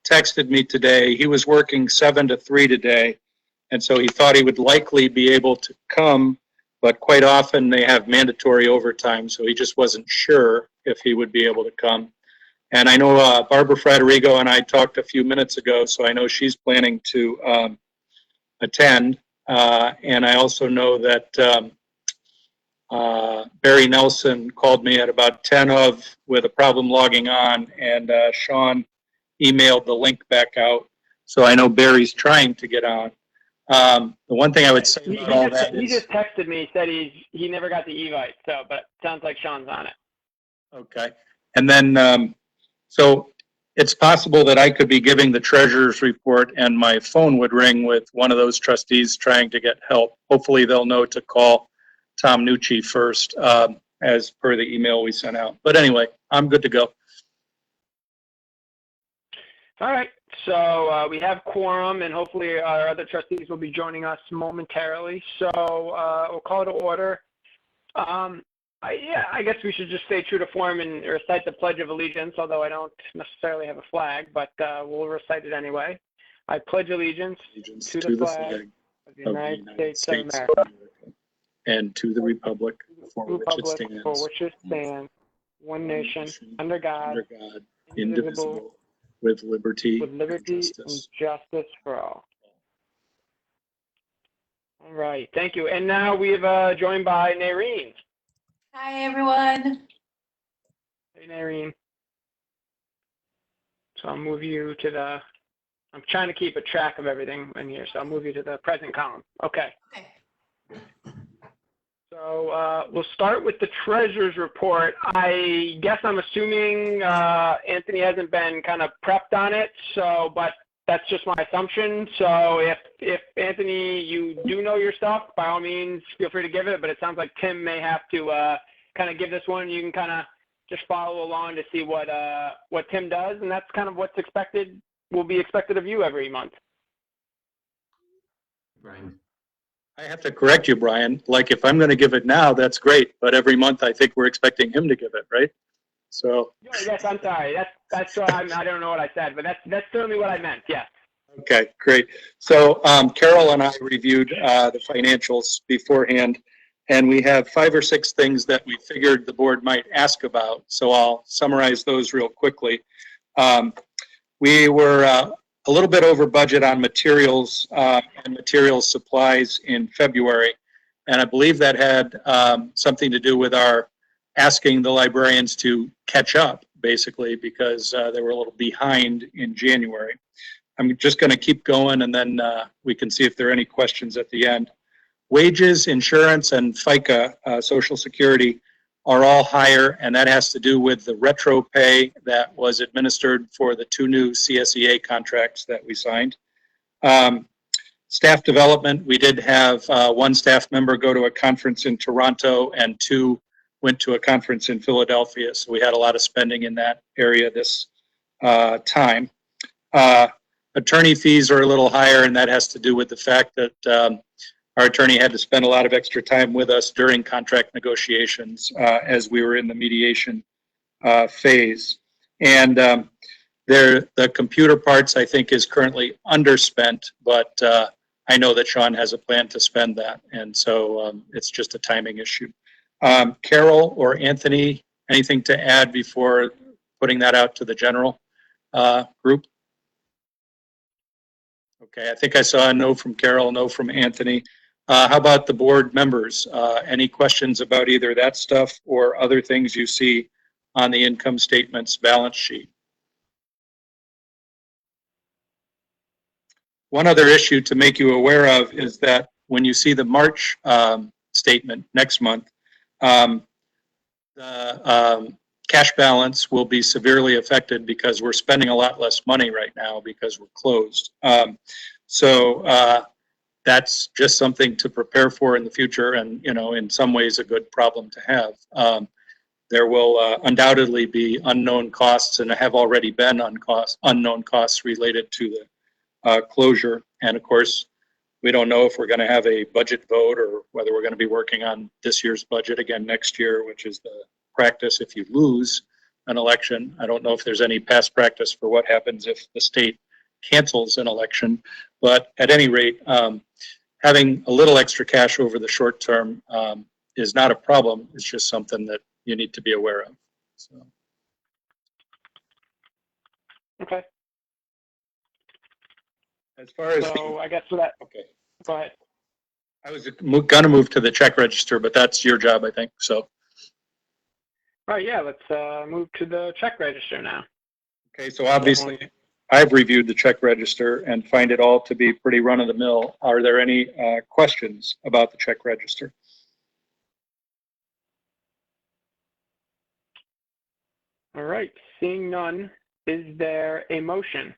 texted me today. He was working 7 to 3 today, and so he thought he would likely be able to come, but quite often they have mandatory overtime, so he just wasn't sure if he would be able to come. And I know Barbara Fratarigo and I talked a few minutes ago, so I know she's planning to attend. And I also know that Barry Nelson called me at about 10 of with a problem logging on, and Sean emailed the link back out. So I know Barry's trying to get on. The one thing I would say about all that he just texted me, said he never got the Evite, so, but it sounds like Sean's on it. Okay. And then, so it's possible that I could be giving the treasurer's report and my phone would ring with one of those trustees trying to get help. Hopefully they'll know to call Tom Nucci first, as per the email we sent out. But anyway, I'm good to go. All right. So we have quorum, and hopefully our other trustees will be joining us momentarily. So we'll call it to order. I guess we should just stay true to form and recite the Pledge of Allegiance, although I don't necessarily have a flag, but we'll recite it anyway. I pledge allegiance to the flag of the United States of America and to the republic for which it stands, one nation, under God, indivisible, with liberty and justice for all. All right, thank you. And now we've joined by Nareen. Hi, everyone. Hey, Nareen. So I'll move you to the, I'm trying to keep a track of everything in here, so I'll move you to the present column. Okay. So we'll start with the treasurer's report. I guess I'm assuming Anthony hasn't been kind of prepped on it, so, but that's just my assumption. So if Anthony, you do know your stuff, by all means, feel free to give it, but it sounds like Tim may have to kind of give this one. You can kind of just follow along to see what Tim does, and that's kind of what's expected, will be expected of you every month. Brian. I have to correct you, Brian. Like, if I'm going to give it now, that's great. But every month, I think we're expecting him to give it, right? So. Yes, I'm sorry. That's I don't know what I said, but that's certainly what I meant. Yes. Okay, great. So Carol and I reviewed the financials beforehand, and we have 5 or 6 things that we figured the board might ask about. So I'll summarize those real quickly. We were a little bit over budget on materials and materials supplies in February. And I believe that had something to do with our asking the librarians to catch up, basically, because they were a little behind in January. I'm just going to keep going, and then we can see if there are any questions at the end. Wages, insurance, and FICA, Social Security, are all higher, and that has to do with the retro pay that was administered for the 2 new CSEA contracts that we signed. Staff development, we did have 1 staff member go to a conference in Toronto and 2 went to a conference in Philadelphia, so we had a lot of spending in that area this time. Attorney fees are a little higher, and that has to do with the fact that our attorney had to spend a lot of extra time with us during contract negotiations as we were in the mediation phase. And the computer parts, I think, is currently underspent, but I know that Sean has a plan to spend that, and so it's just a timing issue. Carol or Anthony, anything to add before putting that out to the general group? Okay, I think I saw a no from Carol, no from Anthony. How about the board members? Any questions about either that stuff or other things you see on the income statement's balance sheet? One other issue to make you aware of is that when you see the March statement next month, the cash balance will be severely affected because we're spending a lot less money right now because we're closed. So that's just something to prepare for in the future, and in some ways a good problem to have. There will undoubtedly be unknown costs, and have already been unknown costs related to the closure. And of course, we don't know if we're going to have a budget vote or whether we're going to be working on this year's budget again next year, which is the practice if you lose an election. I don't know if there's any past practice for what happens if the state cancels an election. But at any rate, having a little extra cash over the short term is not a problem. It's just something that you need to be aware of. So. Okay. As far as So I guess for that, okay, go ahead. I was gonna move to the check register, but that's your job, I think. So. All right, yeah, let's move to the check register now. Okay, so obviously I've reviewed the check register and find it all to be pretty run of the mill. Are there any questions about the check register? All right, seeing none, is there a motion?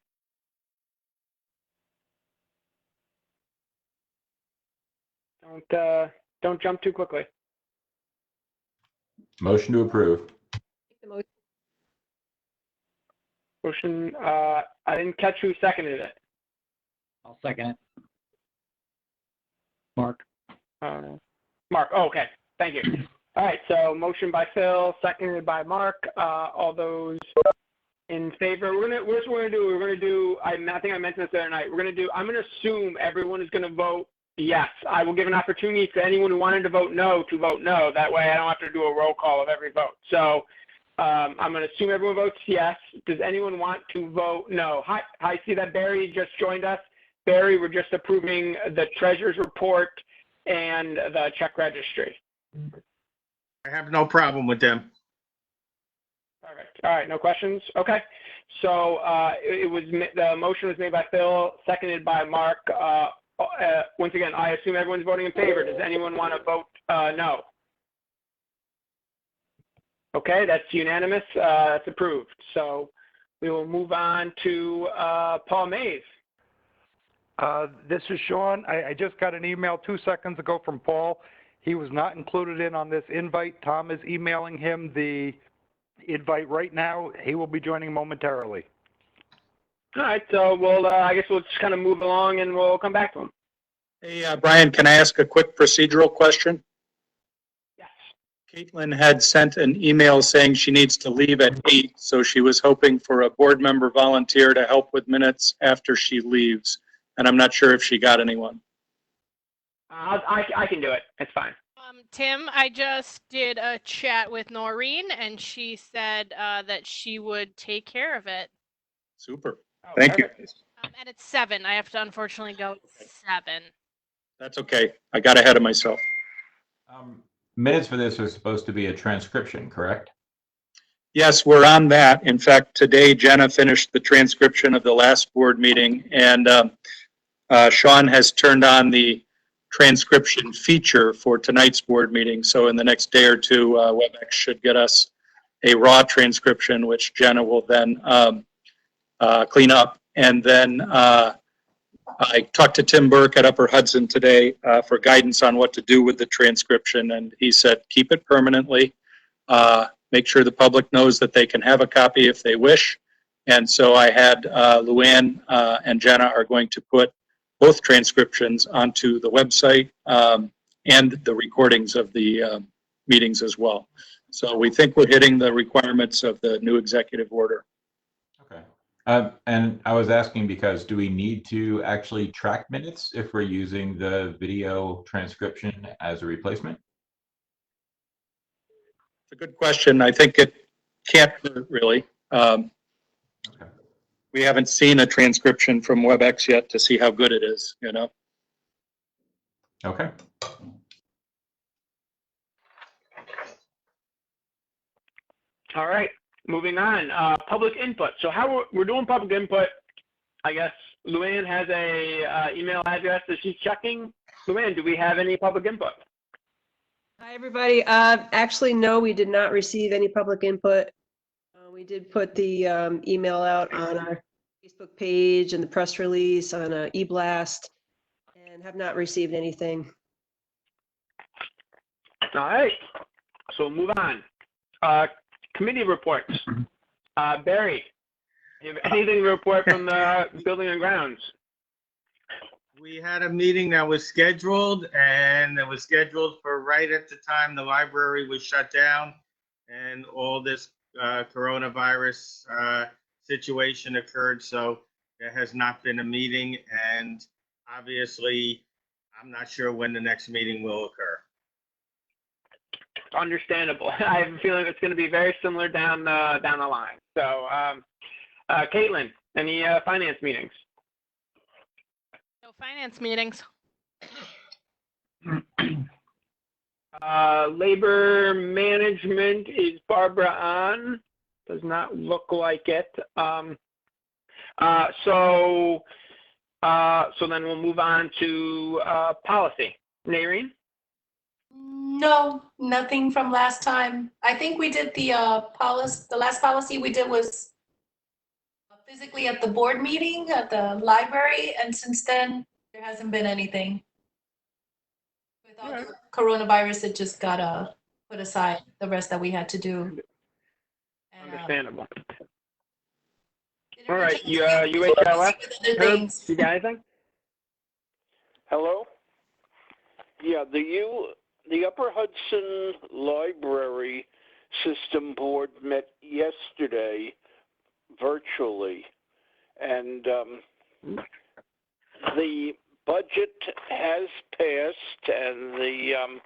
Don't jump too quickly. Motion to approve. Motion, I didn't catch who seconded it. I'll second it. Mark. Mark, oh, okay, thank you. All right, so motion by Phil, seconded by Mark. All those in favor, we're gonna do, I think I mentioned this the other night, I'm gonna assume everyone is gonna vote yes. I will give an opportunity for anyone who wanted to vote no to vote no. That way I don't have to do a roll call of every vote. So I'm going to assume everyone votes yes. Does anyone want to vote no? Hi, I see that Barry just joined us. Barry, we're just approving the treasurer's report and the check registry. I have no problem with them. Perfect. All right, no questions? Okay. So the motion was made by Phil, seconded by Mark. Once again, I assume everyone's voting in favor. Does anyone want to vote no? Okay, that's unanimous. That's approved. So we will move on to Paul Mays. This is Sean. I just got an email 2 seconds ago from Paul. He was not included in on this invite. Tom is emailing him the invite right now. He will be joining momentarily. All right, so I guess we'll just kind of move along and we'll come back to him. Hey, Brian, can I ask a quick procedural question? Yes. Caitlin had sent an email saying she needs to leave at 8, so she was hoping for a board member volunteer to help with minutes after she leaves. And I'm not sure if she got anyone. I can do it. It's fine. Tim, I just did a chat with Noreen, and she said that she would take care of it. Super. Oh, Thank you. And it's 7. I have to unfortunately go at 7. That's okay. I got ahead of myself. Minutes for this are supposed to be a transcription, correct? Yes, we're on that. In fact, today Jenna finished the transcription of the last board meeting, and Sean has turned on the transcription feature for tonight's board meeting. So in the next day or two, WebEx should get us a raw transcription, which Jenna will then clean up. And then I talked to Tim Burke at Upper Hudson today for guidance on what to do with the transcription. And he said, keep it permanently. Make sure the public knows that they can have a copy if they wish. And so I had Luann and Jenna are going to put both transcriptions onto the website and the recordings of the meetings as well. So we think we're hitting the requirements of the new executive order. Okay. And I was asking because do we need to actually track minutes if we're using the video transcription as a replacement? It's a good question. I think it can't hurt really. Okay. We haven't seen a transcription from WebEx yet to see how good it is, you know? Okay. All right, moving on. Public input. So how we're doing public input, I guess Luann has a email address that she's checking. Luann, do we have any public input? Hi, everybody. Actually, no, we did not receive any public input. We did put the email out on our Facebook page and the press release on eBlast and have not received anything. All right, so move on. Committee reports. Barry, do you have anything to report from the building and grounds? We had a meeting that was scheduled, and it was scheduled for right at the time the library was shut down and all this coronavirus situation occurred, so there has not been a meeting, and obviously, I'm not sure when the next meeting will occur. Understandable. I have a feeling it's going to be very similar down the line. So, Caitlin, any finance meetings? No finance meetings. Labor management, is Barbara on? Does not look like it. So then we'll move on to policy. Nareen? No, nothing from last time. I think we did the last policy we did was physically at the board meeting at the library, and since then, there hasn't been anything. With all the coronavirus, it just got put aside, the rest that we had to do. And, Understandable. didn't All right, reach you out to UHLF? with other Herb, things. you got anything? Hello? Yeah, the Upper Hudson Library System Board met yesterday virtually, and the budget has passed, and the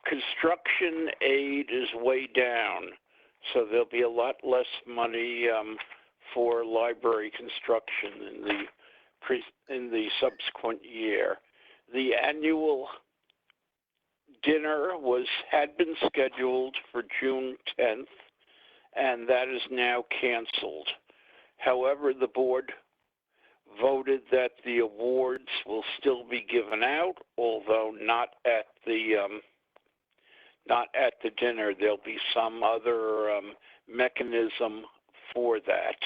construction aid is way down, so there'll be a lot less money for library construction in the subsequent year. The annual dinner had been scheduled for June 10th, and that is now canceled. However, the board voted that the awards will still be given out, although not at the dinner. There'll be some other mechanism for that.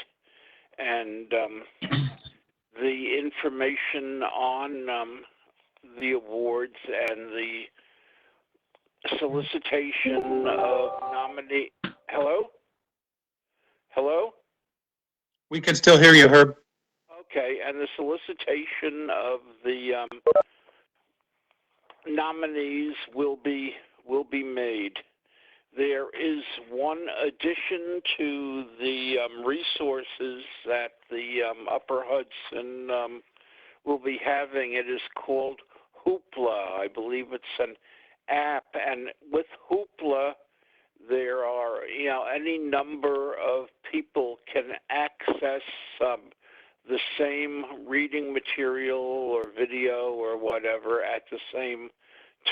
And the information on the awards and the solicitation of nominee. Hello? Hello? We can still hear you, Herb. Okay, and the solicitation of the nominees will be made. There is one addition to the resources that the Upper Hudson will be having. It is called Hoopla. I believe it's an app, and with Hoopla, there are, any number of people can access the same reading material or video or whatever at the same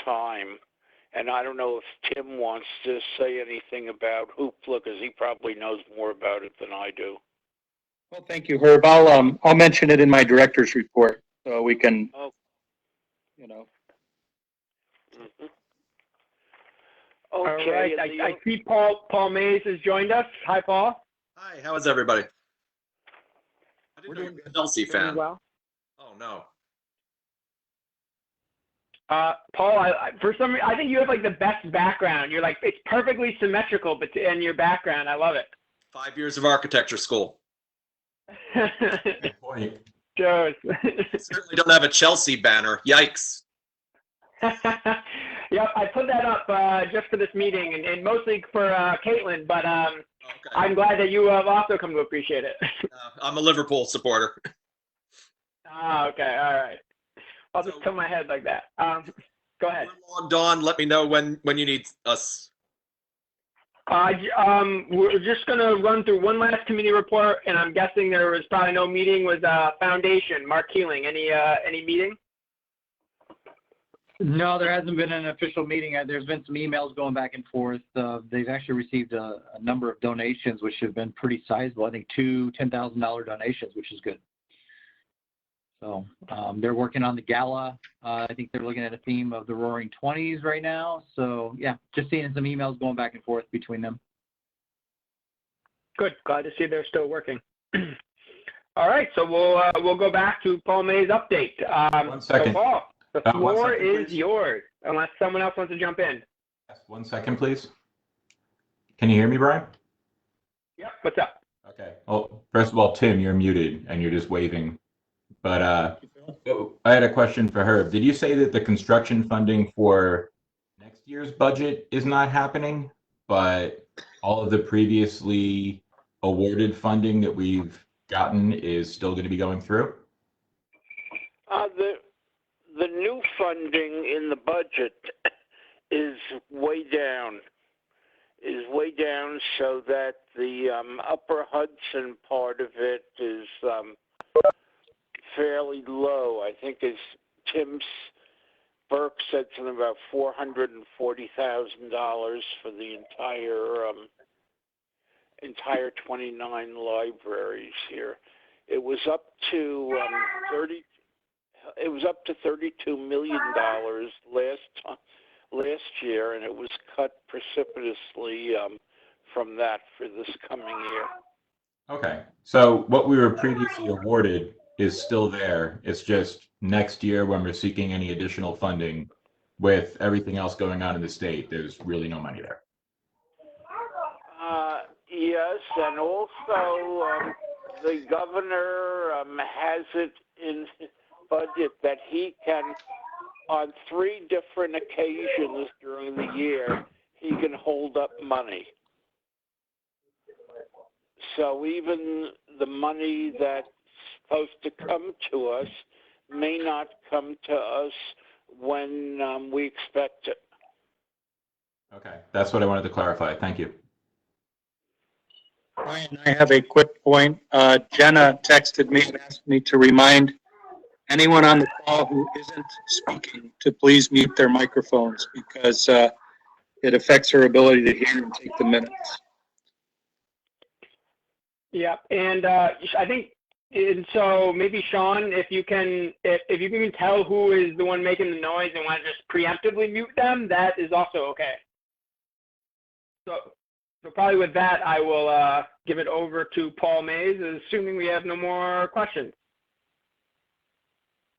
time. And I don't know if Tim wants to say anything about Hoopla, because he probably knows more about it than I do. Well, thank you, Herb. I'll mention it in my director's report, so we can, Oh. Mm-hmm. Okay. All right, I see Paul Mays has joined us. Hi, Paul. Hi, how is everybody? I didn't know you were a Chelsea Doing fan. well. Oh, no. Paul, for some reason, I think you have like the best background. You're like, it's perfectly symmetrical, but in your background, I love it. 5 years of architecture school. Good point. Shows. Certainly don't have a Chelsea banner. Yikes. Yep, I put that up just for this meeting, and mostly for Caitlin, but Okay. I'm glad that you have also come to appreciate it. I'm a Liverpool supporter. Okay, all right. I'll just tilt my head like that. Go ahead. We're logged on. Let me know when you need us. We're just going to run through one last committee report, and I'm guessing there was probably no meeting with Foundation. Mark Keeling, any meeting? No, there hasn't been an official meeting. There's been some emails going back and forth. They've actually received a number of donations, which have been pretty sizable. I think two $10,000 donations, which is good. So they're working on the gala. I think they're looking at a theme of the Roaring 20s right now. So yeah, just seeing some emails going back and forth between them. Good. Glad to see they're still working. All right, so we'll go back to Paul May's update. 1 second. So Paul, the 1 floor second, is please. yours, unless someone else wants to jump in. Yes, 1 second, please. Can you hear me, Brian? Yep. What's up? Okay. Well, first of all, Tim, you're muted and you're just waving. But I had a question for Herb. Did you say that the construction funding for next year's budget is not happening, but all of the previously awarded funding that we've gotten is still going to be going through? The new funding in the budget is way down. So that the Upper Hudson part of it is fairly low. I think as Tim Burke said something about $440,000 for the entire 29 libraries here. It was up to $32 million last year, and it was cut precipitously from that for this coming year. Okay, so what we were previously awarded is still there. It's just next year when we're seeking any additional funding, with everything else going on in the state, there's really no money there. Yes, and also the governor has it in his budget that he can, on 3 different occasions during the year, he can hold up money. So even the money that's supposed to come to us may not come to us when we expect it. Okay, that's what I wanted to clarify. Thank you. Brian, I have a quick point. Jenna texted me and asked me to remind anyone on the call who isn't speaking to please mute their microphones because it affects her ability to hear and take the minutes. Yeah, and I think, and so maybe Sean, if you can tell who is the one making the noise and want to just preemptively mute them, that is also okay. So probably with that, I will give it over to Paul Mays, assuming we have no more questions.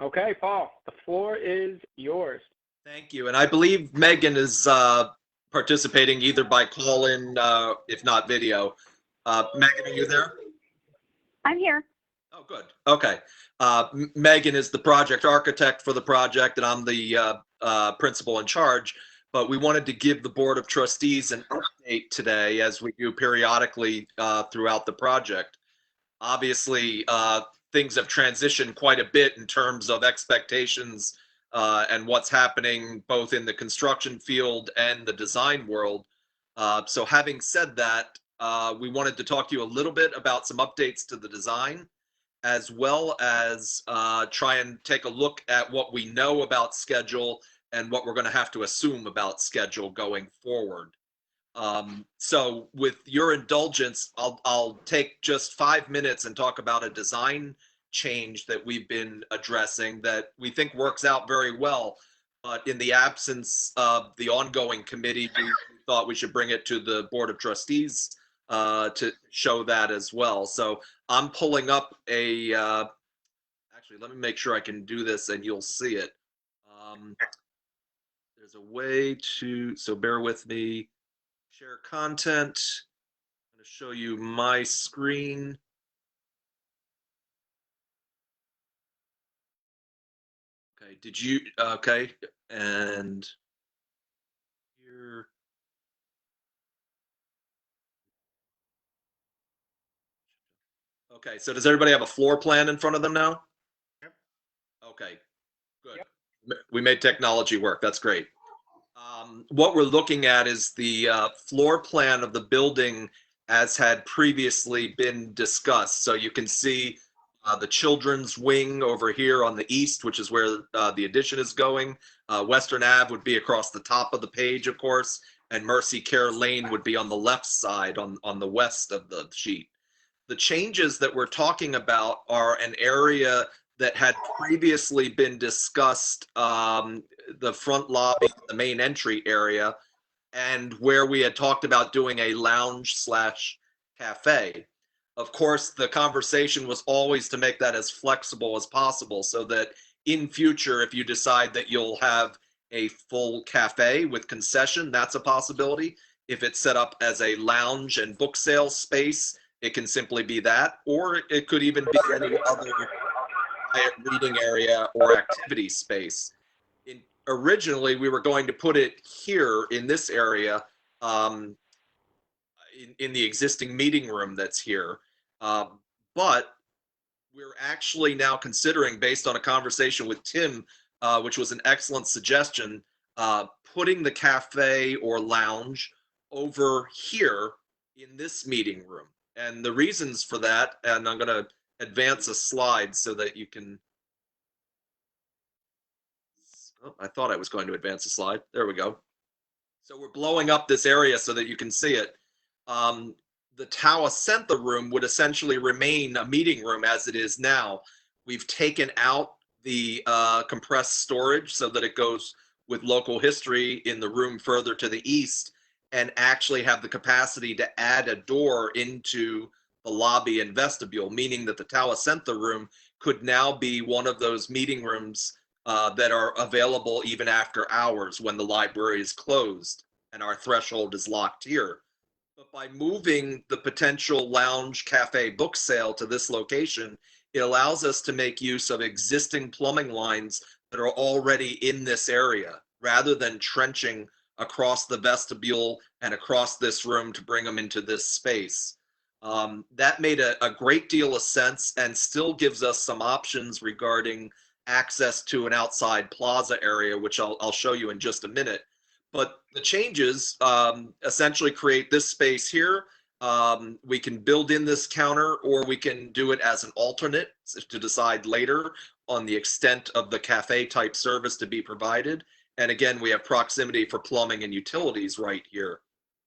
Okay, Paul, the floor is yours. Thank you. And I believe Megan is participating either by call-in, if not video. Megan, are you there? I'm here. Oh, good. Okay. Megan is the project architect for the project, and I'm the principal in charge. But we wanted to give the Board of Trustees an update today, as we do periodically throughout the project. Obviously, things have transitioned quite a bit in terms of expectations and what's happening both in the construction field and the design world. So having said that, we wanted to talk to you a little bit about some updates to the design, as well as try and take a look at what we know about schedule and what we're going to have to assume about schedule going forward. So with your indulgence, I'll take just 5 minutes and talk about a design change that we've been addressing that we think works out very well. But in the absence of the ongoing committee, we thought we should bring it to the Board of Trustees to show that as well. So I'm pulling up a, actually, let me make sure I can do this and you'll see it. There's a way to, so bear with me, share content. I'm going to show you my screen. Okay, did you, okay, and here. Okay, so does everybody have a floor plan in front of them now? Yep. Okay, good. Yep. We made technology work. That's great. What we're looking at is the floor plan of the building as had previously been discussed. So you can see the children's wing over here on the east, which is where the addition is going. Western Ave would be across the top of the page, of course, and Mercy Care Lane would be on the left side on the west of the sheet. The changes that we're talking about are an area that had previously been discussed, the front lobby, the main entry area, and where we had talked about doing a lounge/cafe. Of course, the conversation was always to make that as flexible as possible so that in future, if you decide that you'll have a full cafe with concession, that's a possibility. If it's set up as a lounge and book sale space, it can simply be that, or it could even be any other reading area or activity space. Originally, we were going to put it here in this area, in the existing meeting room that's here. But we're actually now considering, based on a conversation with Tim, which was an excellent suggestion, putting the cafe or lounge over here in this meeting room. And the reasons for that, and I'm going to advance a slide so that you can. Oh, I thought I was going to advance a slide. There we go. So we're blowing up this area so that you can see it. The Tawacentha room would essentially remain a meeting room as it is now. We've taken out the compressed storage so that it goes with local history in the room further to the east, and actually have the capacity to add a door into the lobby and vestibule, meaning that the Tawacentha room could now be one of those meeting rooms that are available even after hours when the library is closed and our threshold is locked here. But by moving the potential lounge, cafe, book sale to this location, it allows us to make use of existing plumbing lines that are already in this area, rather than trenching across the vestibule and across this room to bring them into this space. That made a great deal of sense and still gives us some options regarding access to an outside plaza area, which I'll show you in just a minute. But the changes essentially create this space here. We can build in this counter, or we can do it as an alternate to decide later on the extent of the cafe type service to be provided. And again, we have proximity for plumbing and utilities right here.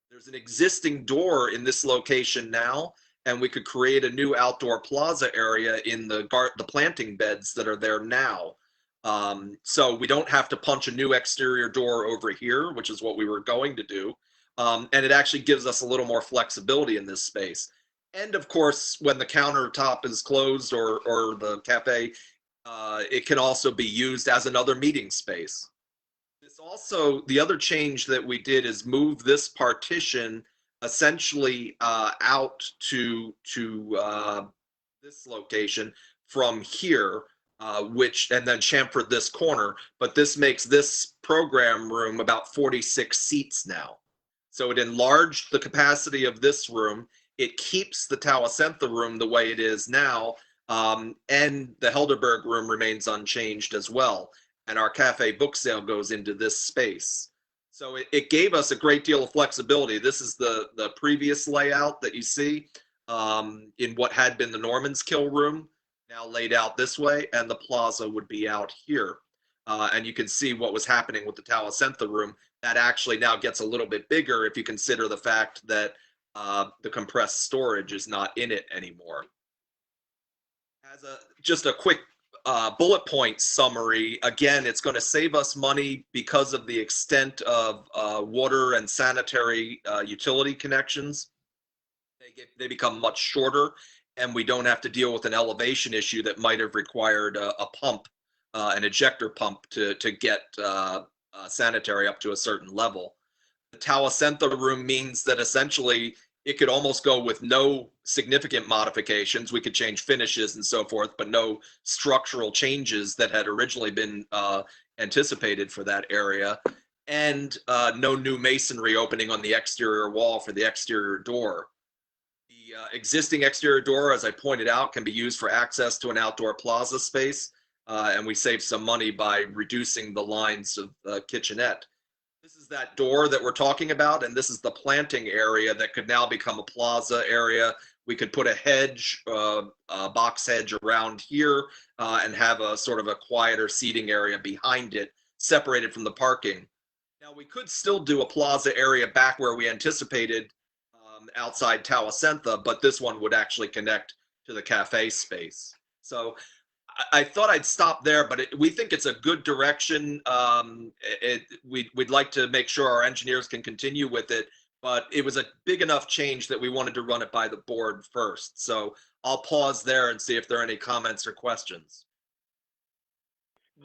There's an existing door in this location now, and we could create a new outdoor plaza area in the planting beds that are there now. So we don't have to punch a new exterior door over here, which is what we were going to do. And it actually gives us a little more flexibility in this space. And of course, when the countertop is closed or the cafe, it can also be used as another meeting space. This also, the other change that we did is move this partition essentially out to this location from here, and then chamfered this corner, but this makes this program room about 46 seats now. So it enlarged the capacity of this room. It keeps the Tawacentha room the way it is now, and the Helderberg room remains unchanged as well. And our cafe book sale goes into this space. So it gave us a great deal of flexibility. This is the previous layout that you see in what had been the Norman's Kill room, now laid out this way, and the plaza would be out here. And you can see what was happening with the Tawacentha room. That actually now gets a little bit bigger if you consider the fact that the compressed storage is not in it anymore. As just a quick bullet point summary, again, it's going to save us money because of the extent of water and sanitary utility connections. They become much shorter, and we don't have to deal with an elevation issue that might have required a pump, an ejector pump to get sanitary up to a certain level. The Tawacentha room means that essentially it could almost go with no significant modifications. We could change finishes and so forth, but no structural changes that had originally been anticipated for that area, and no new masonry opening on the exterior wall for the exterior door. The existing exterior door, as I pointed out, can be used for access to an outdoor plaza space, and we save some money by reducing the lines of the kitchenette. This is that door that we're talking about, and this is the planting area that could now become a plaza area. We could put a hedge, a box hedge around here, and have a sort of a quieter seating area behind it, separated from the parking. Now, we could still do a plaza area back where we anticipated outside Tawacentha, but this one would actually connect to the cafe space. So I thought I'd stop there, but we think it's a good direction. We'd like to make sure our engineers can continue with it, but it was a big enough change that we wanted to run it by the board first. So I'll pause there and see if there are any comments or questions.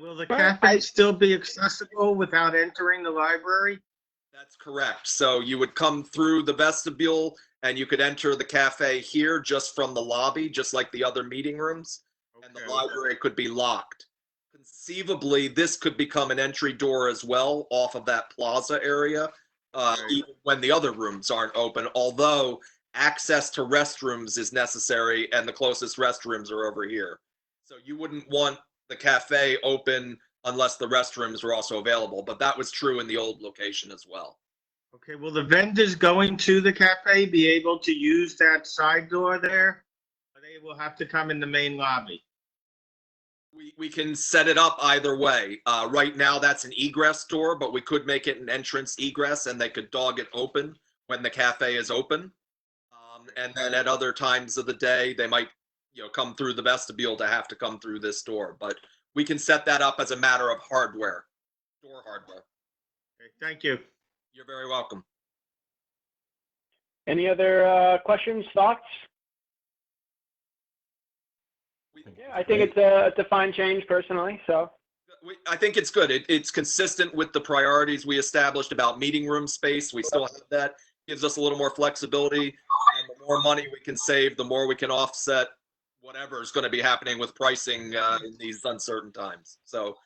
Will the cafe still be accessible without entering the library? That's correct. So you would come through the vestibule and you could enter the cafe here just from the lobby, just like the other meeting rooms. And the library could be locked. Conceivably, this could become an entry door as well off of that plaza area, even when the other rooms aren't open, although access to restrooms is necessary and the closest restrooms are over here. So you wouldn't want the cafe open unless the restrooms were also available, but that was true in the old location as well. Okay, will the vendors going to the cafe be able to use that side door there? Or they will have to come in the main lobby? We can set it up either way. Right now, that's an egress door, but we could make it an entrance egress, and they could dog it open when the cafe is open. And then at other times of the day, they might, come through the vestibule to have to come through this door. But we can set that up as a matter of hardware, door hardware. Okay, thank you. You're very welcome. Any other questions, thoughts? Yeah, I think it's a fine change personally, so. I think it's good. It's consistent with the priorities we established about meeting room space. We still have that. Gives us a little more flexibility. And the more money we can save, the more we can offset whatever is going to be happening with pricing in these uncertain times. So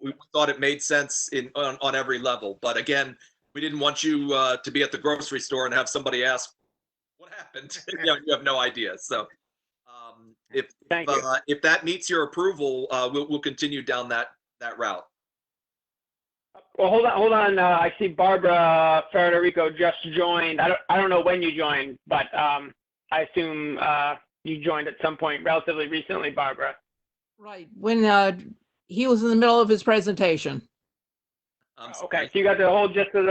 we thought it made sense on every level. But again, we didn't want you to be at the grocery store and have somebody ask, what happened? You have no idea. So if that meets your approval, we'll continue down that route. Well, hold on. I see Barbara Federico just joined. I don't know when you joined, but I assume you joined at some point relatively recently, Barbara. Right, when he was in the middle of his presentation. Okay, so you got the whole gist of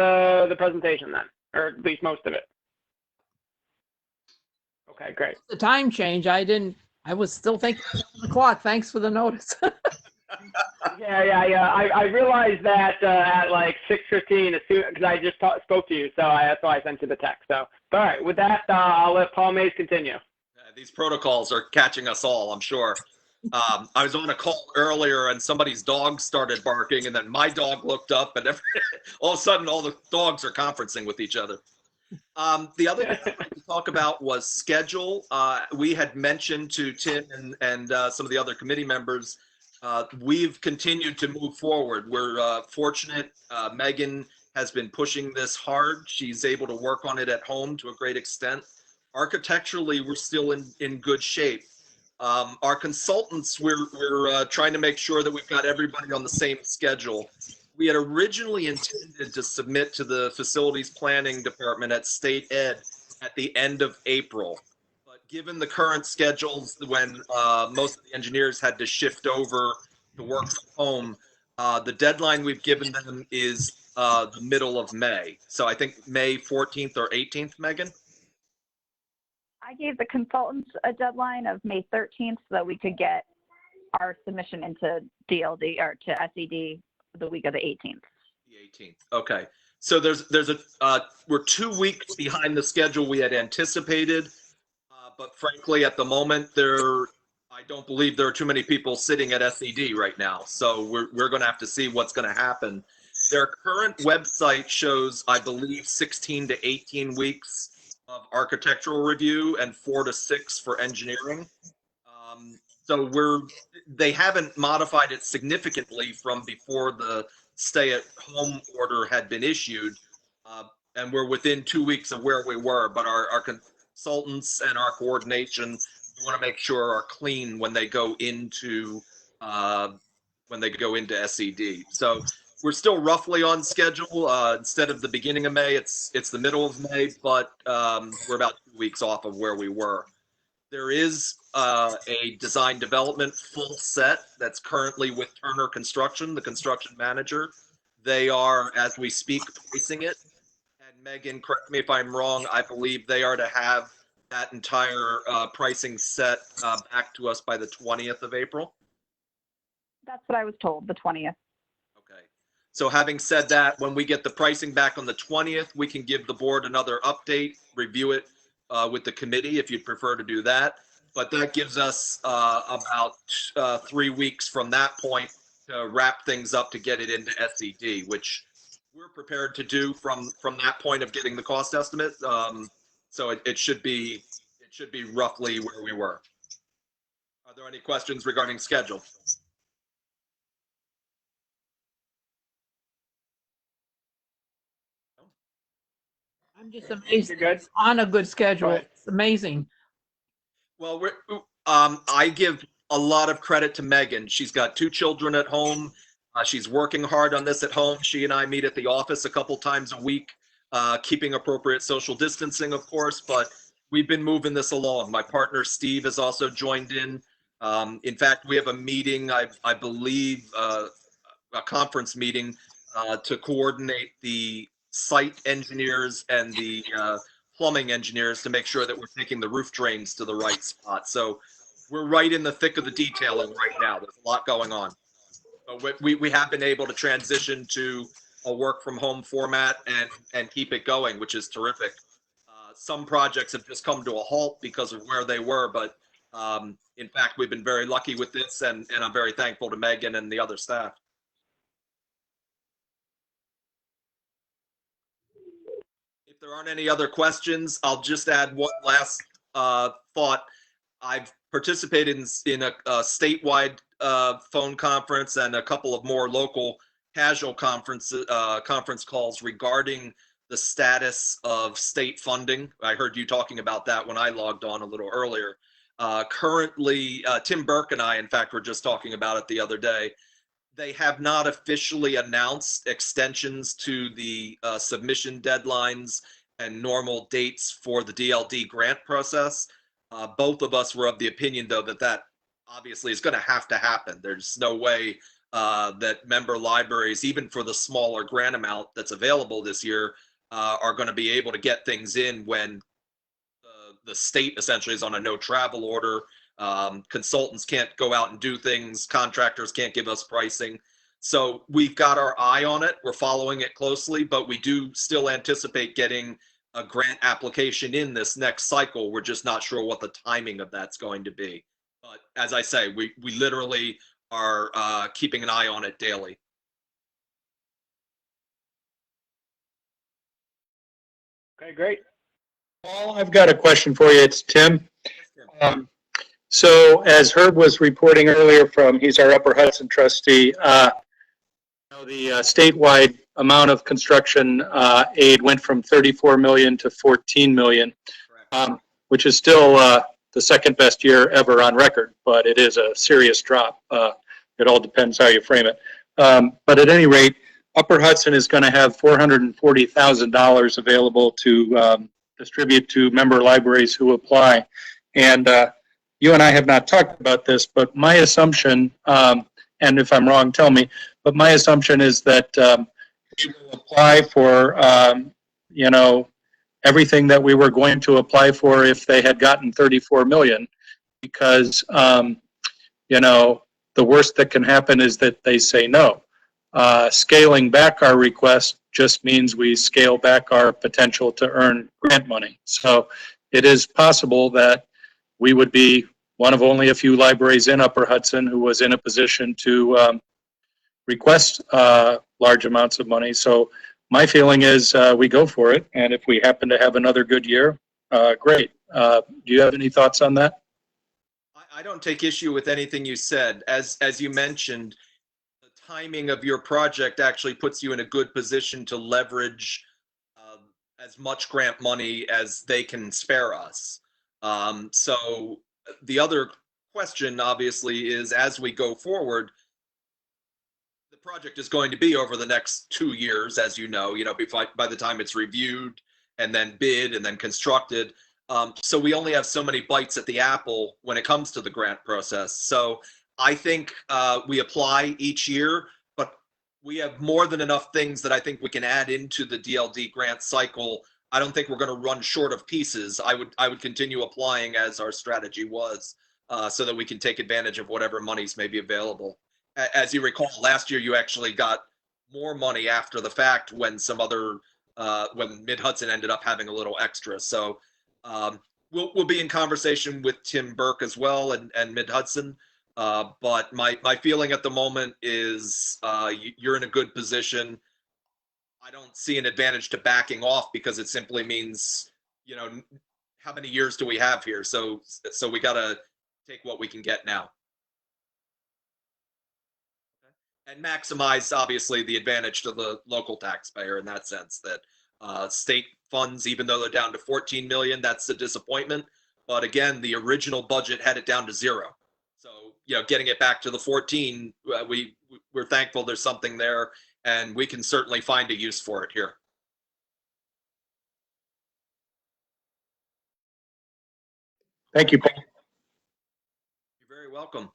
the presentation then, or at least most of it. Okay, great. The time change, I was still thinking 7 o'clock. Thanks for the notice. Yeah. I realized that at like 6:15, because I just spoke to you, so that's why I sent you the text. So, all right, with that, I'll let Paul Mays continue. These protocols are catching us all, I'm sure. I was on a call earlier and somebody's dog started barking, and then my dog looked up, and all of a sudden all the dogs are conferencing with each other. The other thing I'd like to talk about was schedule. We had mentioned to Tim and some of the other committee members, we've continued to move forward. We're fortunate. Megan has been pushing this hard. She's able to work on it at home to a great extent. Architecturally, we're still in good shape. Our consultants, we're trying to make sure that we've got everybody on the same schedule. We had originally intended to submit to the facilities planning department at State Ed at the end of April. But given the current schedules, when most of the engineers had to shift over to work from home, the deadline we've given them is the middle of May. So I think May 14th or 18th, Megan? I gave the consultants a deadline of May 13th so that we could get our submission into DLD or to SED the week of the 18th. The 18th. Okay. So we're 2 weeks behind the schedule we had anticipated. But frankly, at the moment, I don't believe there are too many people sitting at SED right now. So we're going to have to see what's going to happen. Their current website shows, I believe, 16 to 18 weeks of architectural review and 4 to 6 for engineering. So they haven't modified it significantly from before the stay-at-home order had been issued, and we're within 2 weeks of where we were. But our consultants and our coordination, we want to make sure are clean when they go into SED. So we're still roughly on schedule. Instead of the beginning of May, it's the middle of May, but we're about 2 weeks off of where we were. There is a design development full set that's currently with Turner Construction, the construction manager. They are, as we speak, pricing it. And Megan, correct me if I'm wrong, I believe they are to have that entire pricing set back to us by the 20th of April. That's what I was told, the 20th. Okay. So having said that, when we get the pricing back on the 20th, we can give the board another update, review it with the committee if you'd prefer to do that. But that gives us about 3 weeks from that point to wrap things up to get it into SED, which we're prepared to do from that point of getting the cost estimate. So it should be roughly where we were. Are there any questions regarding schedule? I'm just amazed. You're good? It's on a good schedule. Right. It's amazing. Well, I give a lot of credit to Megan. She's got 2 children at home. She's working hard on this at home. She and I meet at the office a couple times a week, keeping appropriate social distancing, of course, but we've been moving this along. My partner, Steve, has also joined in. In fact, we have a meeting, I believe, a conference meeting to coordinate the site engineers and the plumbing engineers to make sure that we're taking the roof drains to the right spot. So we're right in the thick of the detailing right now. There's a lot going on. But we have been able to transition to a work from home format and keep it going, which is terrific. Some projects have just come to a halt because of where they were, but in fact, we've been very lucky with this, and I'm very thankful to Megan and the other staff. If there aren't any other questions, I'll just add one last thought. I've participated in a statewide phone conference and a couple of more local casual conference calls regarding the status of state funding. I heard you talking about that when I logged on a little earlier. Currently, Tim Burke and I, in fact, were just talking about it the other day. They have not officially announced extensions to the submission deadlines and normal dates for the DLD grant process. Both of us were of the opinion, though, that obviously is going to happen. There's no way that member libraries, even for the smaller grant amount that's available this year, are going to be able to get things in when the state essentially is on a no travel order. Consultants can't go out and do things. Contractors can't give us pricing. So we've got our eye on it. We're following it closely, but we do still anticipate getting a grant application in this next cycle. We're just not sure what the timing of that's going to be. But as I say, we literally are keeping an eye on it daily. Okay, great. Paul, I've got a question for you. It's Tim. So as Herb was reporting earlier he's our Upper Hudson trustee, the statewide amount of construction aid went from 34 million to 14 million, which is still the second best year ever on record, but it is a serious drop. It all depends how you frame it. But at any rate, Upper Hudson is going to have $440,000 available to distribute to member libraries who apply. And you and I have not talked about this, but my assumption, and if I'm wrong, tell me, but my assumption is that we will apply for, everything that we were going to apply for if they had gotten 34 million, because, the worst that can happen is that they say no. Scaling back our request just means we scale back our potential to earn grant money. So it is possible that we would be one of only a few libraries in Upper Hudson who was in a position to request large amounts of money. So my feeling is we go for it, and if we happen to have another good year, great. Do you have any thoughts on that? I don't take issue with anything you said. As you mentioned, the timing of your project actually puts you in a good position to leverage as much grant money as they can spare us. So the other question, obviously, is as we go forward, the project is going to be over the next 2 years, as you know, by the time it's reviewed and then bid and then constructed. So we only have so many bites at the apple when it comes to the grant process. So I think we apply each year, but we have more than enough things that I think we can add into the DLD grant cycle. I don't think we're going to run short of pieces. I would continue applying as our strategy was, so that we can take advantage of whatever monies may be available. As you recall, last year you actually got more money after the fact when when Mid-Hudson ended up having a little extra. So we'll be in conversation with Tim Burke as well and Mid-Hudson. But my feeling at the moment is you're in a good position. I don't see an advantage to backing off because it simply means, how many years do we have here? So we got to take what we can get now. And maximize, obviously, the advantage to the local taxpayer in that sense, that state funds, even though they're down to 14 million. That's a disappointment. But again, the original budget had it down to 0. So, getting it back to the 14, we're thankful there's something there, and we can certainly find a use for it here. Thank you, Paul. You're very welcome.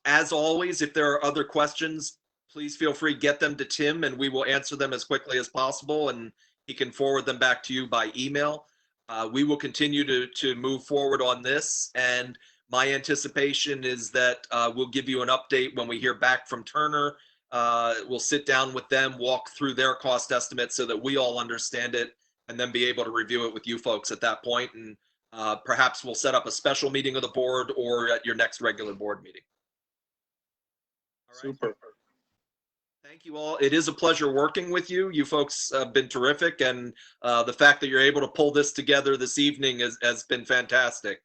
As always, if there are other questions, please feel free to get them to Tim, and we will answer them as quickly as possible, and he can forward them back to you by email. We will continue to move forward on this, and my anticipation is that we'll give you an update when we hear back from Turner. We'll sit down with them, walk through their cost estimate so that we all understand it, and then be able to review it with you folks at that point. And perhaps we'll set up a special meeting of the board or at your next regular board meeting. All right. Super. Thank you all. It is a pleasure working with you. You folks have been terrific, and the fact that you're able to pull this together this evening has been fantastic.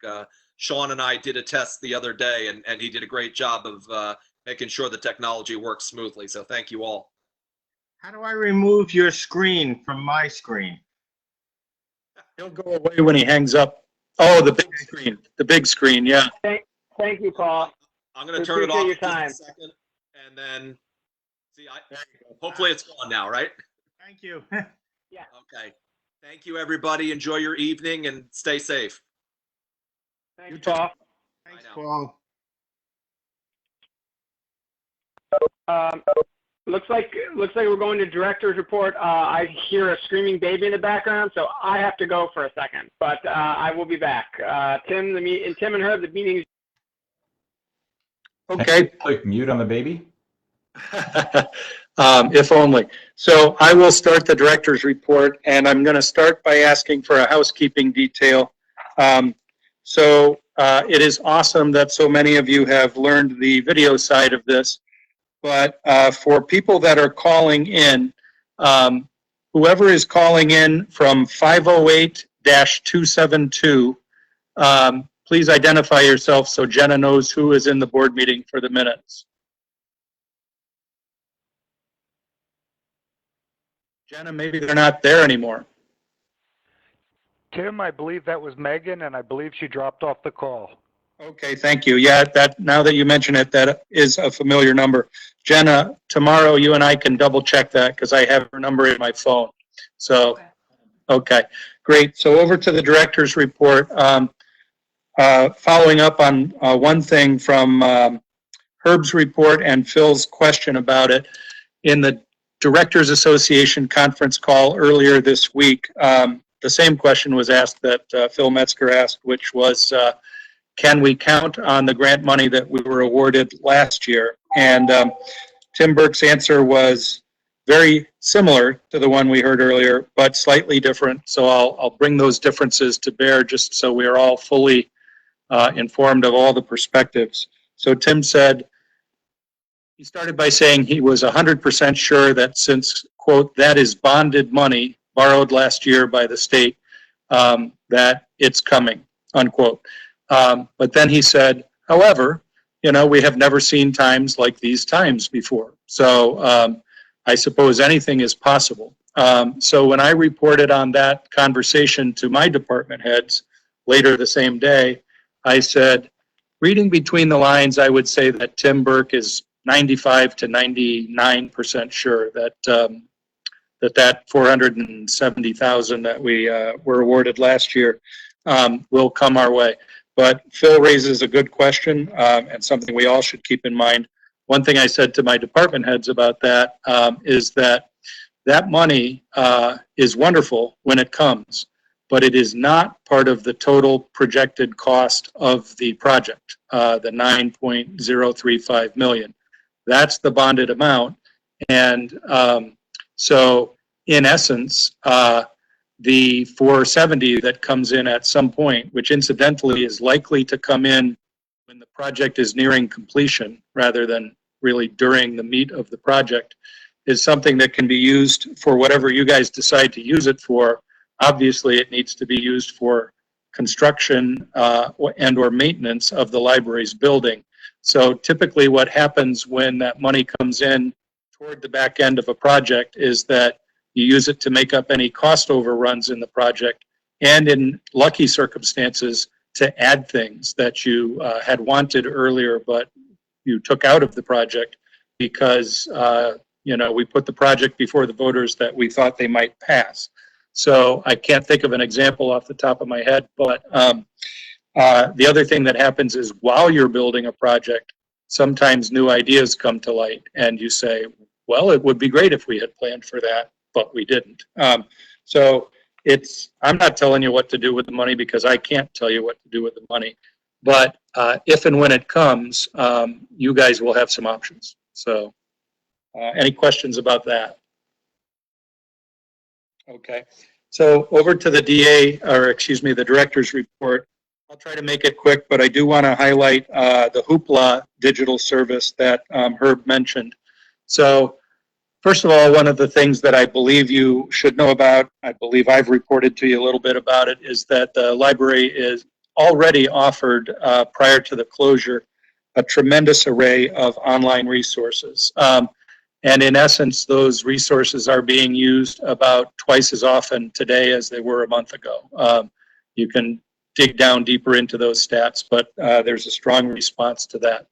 Sean and I did a test the other day, and he did a great job of making sure the technology works smoothly. So thank you all. How do I remove your screen from my screen? He'll go away when he hangs up. Oh, the big screen. The big screen, yeah. Thank you, Paul. I'm going to turn it off Appreciate your in just time. a second, and then see. Hopefully it's gone now, right? Thank you. Yeah. Okay. Thank you, everybody. Enjoy your evening and stay safe. Thanks, Paul. Thanks, now. Paul. Looks like we're going to director's report. I hear a screaming baby in the background, so I have to go for a second, but I will be back. Tim and Herb, the meeting's Okay. Click mute on the baby. If only. So I will start the director's report, and I'm going to start by asking for a housekeeping detail. It is awesome that so many of you have learned the video side of this, but for people that are calling in, whoever is calling in from 508-272, please identify yourself so Jenna knows who is in the board meeting for the minutes. Jenna, maybe they're not there anymore. Tim, I believe that was Megan, and I believe she dropped off the call. Okay, thank you. Yeah, now that you mention it, that is a familiar number. Jenna, tomorrow you and I can double check that because I have her number in my phone. So, okay, great. So over to the director's report. Following up on one thing from Herb's report and Phil's question about it, in the Directors Association conference call earlier this week, the same question was asked that Phil Metzger asked, which was, can we count on the grant money that we were awarded last year? And Tim Burke's answer was very similar to the one we heard earlier, but slightly different. So I'll bring those differences to bear just so we're all fully informed of all the perspectives. So Tim said, he started by saying he was 100% sure that since, quote, that is bonded money borrowed last year by the state, that it's coming, unquote. But then he said, however, we have never seen times like these times before. So I suppose anything is possible. So when I reported on that conversation to my department heads later the same day, I said, reading between the lines, I would say that Tim Burke is 95 to 99% sure that that $470,000 that we were awarded last year will come our way. But Phil raises a good question and something we all should keep in mind. One thing I said to my department heads about that is that money is wonderful when it comes, but it is not part of the total projected cost of the project, the $9.035 million. That's the bonded amount. And so in essence, the 470 that comes in at some point, which incidentally is likely to come in when the project is nearing completion rather than really during the meat of the project, is something that can be used for whatever you guys decide to use it for. Obviously, it needs to be used for construction and or maintenance of the library's building. So typically what happens when that money comes in toward the back end of a project is that You use it to make up any cost overruns in the project, and in lucky circumstances, to add things that you had wanted earlier, but you took out of the project because, we put the project before the voters that we thought they might pass. So I can't think of an example off the top of my head, but the other thing that happens is while you're building a project, sometimes new ideas come to light and you say, well, it would be great if we had planned for that, but we didn't. So I'm not telling you what to do with the money because I can't tell you what to do with the money. But if and when it comes, you guys will have some options. So any questions about that? Okay. So over to the the director's report. I'll try to make it quick, but I do want to highlight the Hoopla digital service that Herb mentioned. So first of all, one of the things that I believe you should know about, I believe I've reported to you a little bit about it, is that the library is already offered, prior to the closure, a tremendous array of online resources. And in essence, those resources are being used about twice as often today as they were a month ago. You can dig down deeper into those stats, but there's a strong response to that.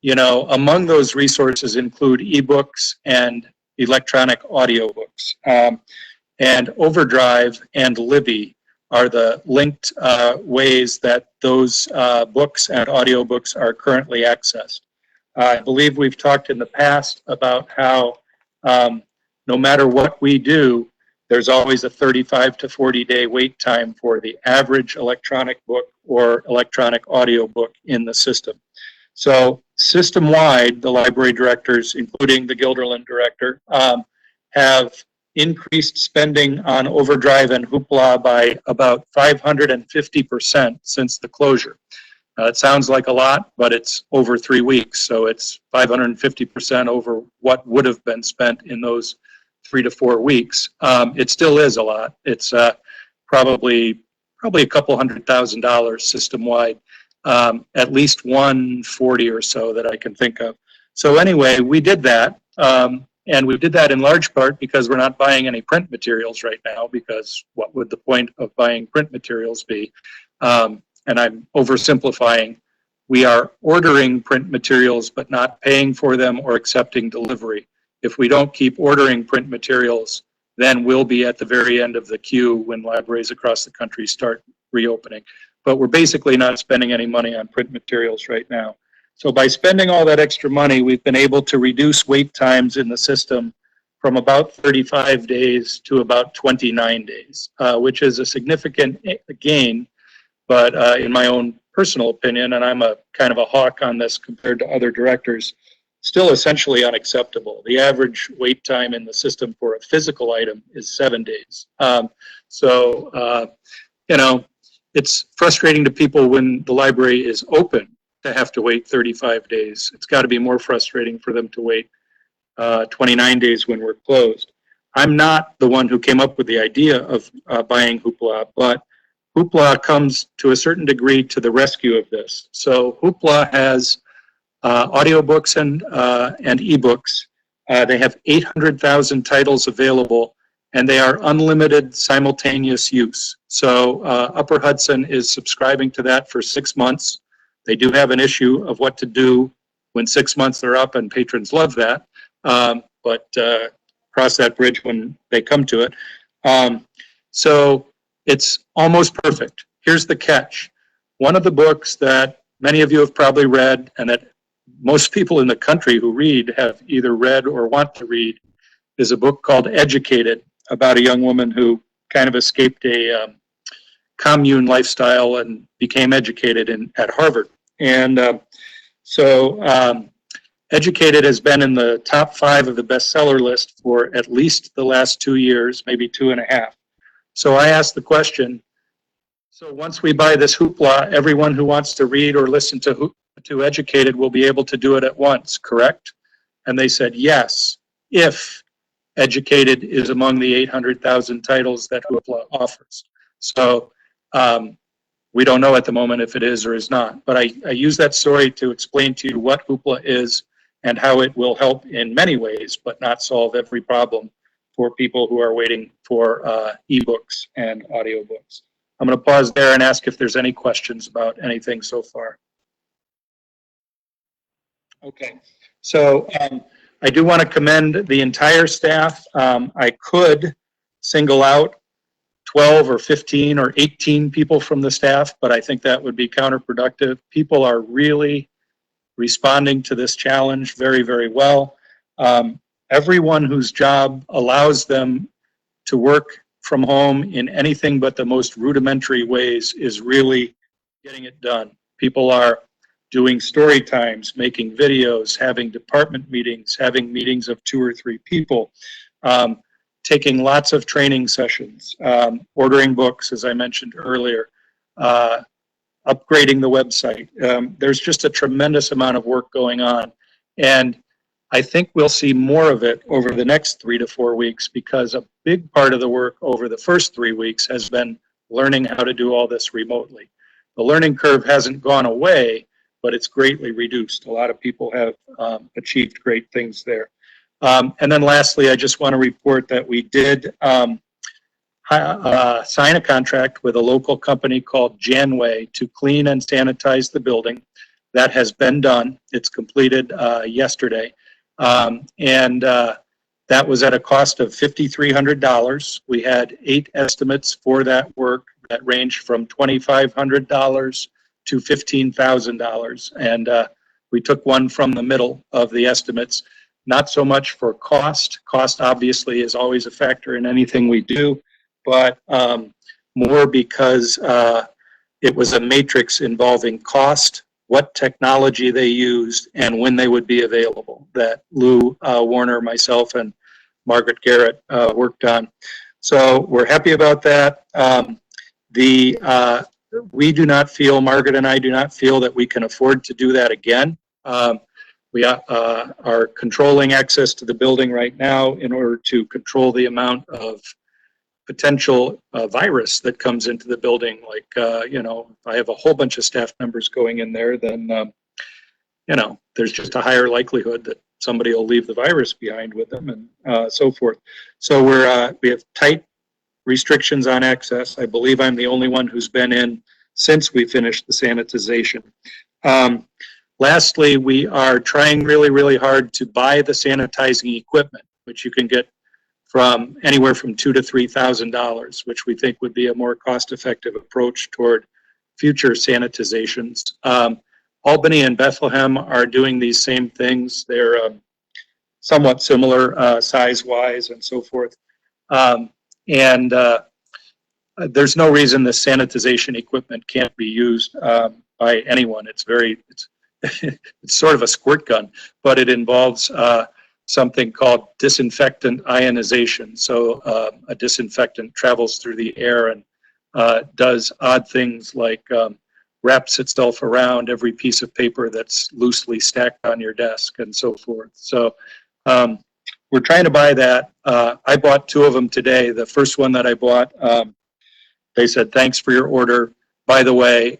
Among those resources include ebooks and electronic audiobooks. And Overdrive and Libby are the linked ways that those books and audiobooks are currently accessed. I believe we've talked in the past about how no matter what we do, there's always a 35 to 40-day wait time for the average electronic book or electronic audiobook in the system. So system-wide, the library directors, including the Guilderland director, have increased spending on Overdrive and Hoopla by about 550% since the closure. It sounds like a lot, but it's over 3 weeks, so it's 550% over what would have been spent in those 3 to 4 weeks. It still is a lot. It's probably a couple $100,000 system-wide, at least 140 or so that I can think of. So anyway, we did that, and we did that in large part because we're not buying any print materials right now, because what would the point of buying print materials be? And I'm oversimplifying. We are ordering print materials but not paying for them or accepting delivery. If we don't keep ordering print materials, then we'll be at the very end of the queue when libraries across the country start reopening. But we're basically not spending any money on print materials right now. So by spending all that extra money, we've been able to reduce wait times in the system from about 35 days to about 29 days, which is a significant gain. But in my own personal opinion, and I'm a kind of a hawk on this compared to other directors, still essentially unacceptable. The average wait time in the system for a physical item is 7 days. It's frustrating to people when the library is open to have to wait 35 days. It's got to be more frustrating for them to wait 29 days when we're closed. I'm not the one who came up with the idea of buying Hoopla, but Hoopla comes to a certain degree to the rescue of this. So Hoopla has audiobooks and ebooks. They have 800,000 titles available, and they are unlimited simultaneous use. So Upper Hudson is subscribing to that for 6 months. They do have an issue of what to do when 6 months are up, and patrons love that. But cross that bridge when they come to it. So it's almost perfect. Here's the catch. One of the books that many of you have probably read, and that most people in the country who read have either read or want to read, is a book called Educated, about a young woman who kind of escaped a commune lifestyle and became educated at Harvard. And Educated has been in the top 5 of the bestseller list for at least the last 2 years, maybe 2.5. So I asked the question, so once we buy this Hoopla, everyone who wants to read or listen to Educated will be able to do it at once, correct? And they said yes, if Educated is among the 800,000 titles that Hoopla offers. So we don't know at the moment if it is or is not, but I use that story to explain to you what Hoopla is and how it will help in many ways, but not solve every problem for people who are waiting for ebooks and audiobooks. I'm going to pause there and ask if there's any questions about anything so far. Okay, so I do want to commend the entire staff. I could single out 12 or 15 or 18 people from the staff, but I think that would be counterproductive. People are really responding to this challenge very, very well. Everyone whose job allows them to work from home in anything but the most rudimentary ways is really getting it done. People are doing story times, making videos, having department meetings, having meetings of 2 or 3 people, taking lots of training sessions, ordering books, as I mentioned earlier, upgrading the website. There's just a tremendous amount of work going on. And I think we'll see more of it over the next 3 to 4 weeks, because a big part of the work over the first 3 weeks has been learning how to do all this remotely. The learning curve hasn't gone away, but it's greatly reduced. A lot of people have achieved great things there. And then lastly, I just want to report that we did sign a contract with a local company called Janway to clean and sanitize the building. That has been done. It's completed yesterday. That was at a cost of $5,300. We had 8 estimates for that work that ranged from $2,500 to $15,000. And we took one from the middle of the estimates, not so much for cost. Cost obviously is always a factor in anything we do, but more because it was a matrix involving cost, what technology they used, and when they would be available, that Lou Warner, myself, and Margaret Garrett worked on. So we're happy about that. We do not feel, Margaret and I do not feel that we can afford to do that again. We are controlling access to the building right now in order to control the amount of potential virus that comes into the building. Like, you know, if I have a whole bunch of staff members going in there, then, you know, there's just a higher likelihood that somebody will leave the virus behind with them, and so forth. So we have tight restrictions on access. I believe I'm the only one who's been in since we finished the sanitization. Lastly, we are trying really, really hard to buy the sanitizing equipment, which you can get from anywhere from $2,000 to $3,000, which we think would be a more cost-effective approach toward future sanitizations. Albany and Bethlehem are doing these same things. They're somewhat similar size-wise and so forth. There's no reason the sanitization equipment can't be used by anyone. It's it's sort of a squirt gun, but it involves something called disinfectant ionization. So a disinfectant travels through the air and does odd things like wraps itself around every piece of paper that's loosely stacked on your desk and so forth. So we're trying to buy that. I bought 2 of them today. The first one that I bought, they said, thanks for your order. By the way,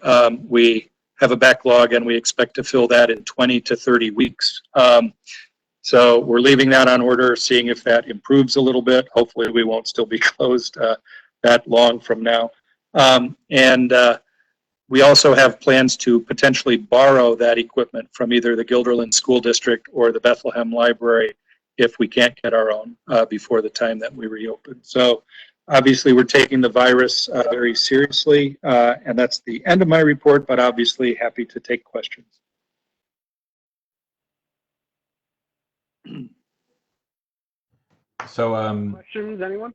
we have a backlog and we expect to fill that in 20 to 30 weeks. So we're leaving that on order, seeing if that improves a little bit. Hopefully we won't still be closed that long from now. We also have plans to potentially borrow that equipment from either the Guilderland School District or the Bethlehem Library if we can't get our own before the time that we reopen. So obviously we're taking the virus very seriously, and that's the end of my report, but obviously happy to take questions. So, questions, anyone?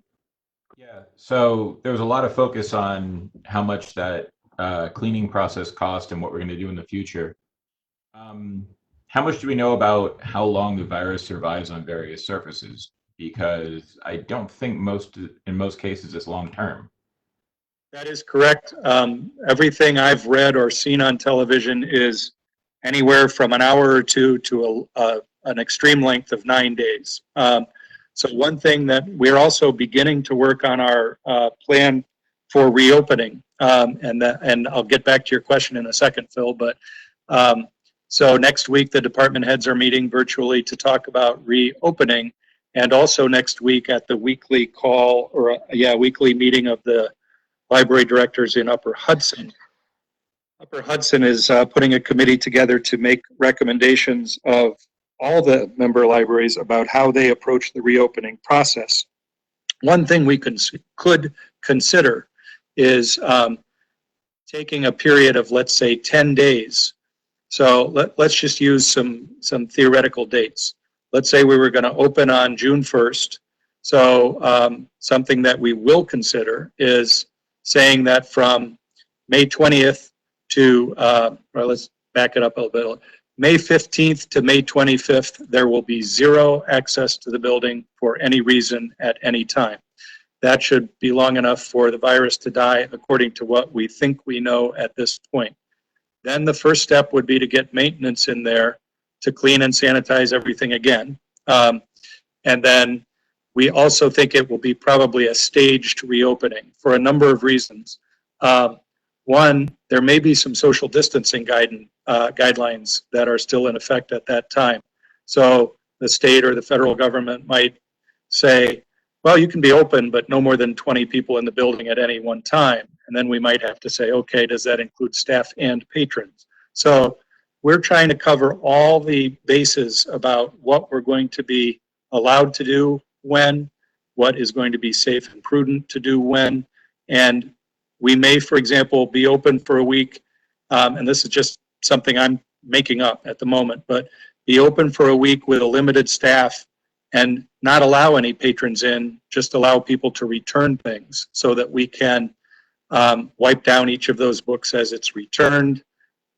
yeah, so there was a lot of focus on how much that cleaning process cost and what we're going to do in the future. How much do we know about how long the virus survives on various surfaces? Because I don't think in most cases it's long term. That is correct. Everything I've read or seen on television is anywhere from an hour or 2 to an extreme length of 9 days. So one thing that we're also beginning to work on our plan for reopening, and I'll get back to your question in a second, Phil, but So next week, the department heads are meeting virtually to talk about reopening. And also next week at the weekly call, or weekly meeting of the library directors in Upper Hudson. Upper Hudson is putting a committee together to make recommendations of all the member libraries about how they approach the reopening process. One thing we could consider is taking a period of, let's say, 10 days. So let's just use some theoretical dates. Let's say we were going to open on June 1st. So something that we will consider is saying that from May 20th to, let's back it up a little bit. May 15th to May 25th, there will be zero access to the building for any reason at any time. That should be long enough for the virus to die, according to what we think we know at this point. Then the first step would be to get maintenance in there to clean and sanitize everything again. And then we also think it will be probably a staged reopening for a number of reasons. One, there may be some social distancing guidelines that are still in effect at that time. So the state or the federal government might say, well, you can be open, but no more than 20 people in the building at any one time. And then we might have to say, okay, does that include staff and patrons? So we're trying to cover all the bases about what we're going to be allowed to do when, what is going to be safe and prudent to do when, and we may, for example, be open for a week, and this is just something I'm making up at the moment, but be open for a week with a limited staff and not allow any patrons in, just allow people to return things so that we can wipe down each of those books as it's returned,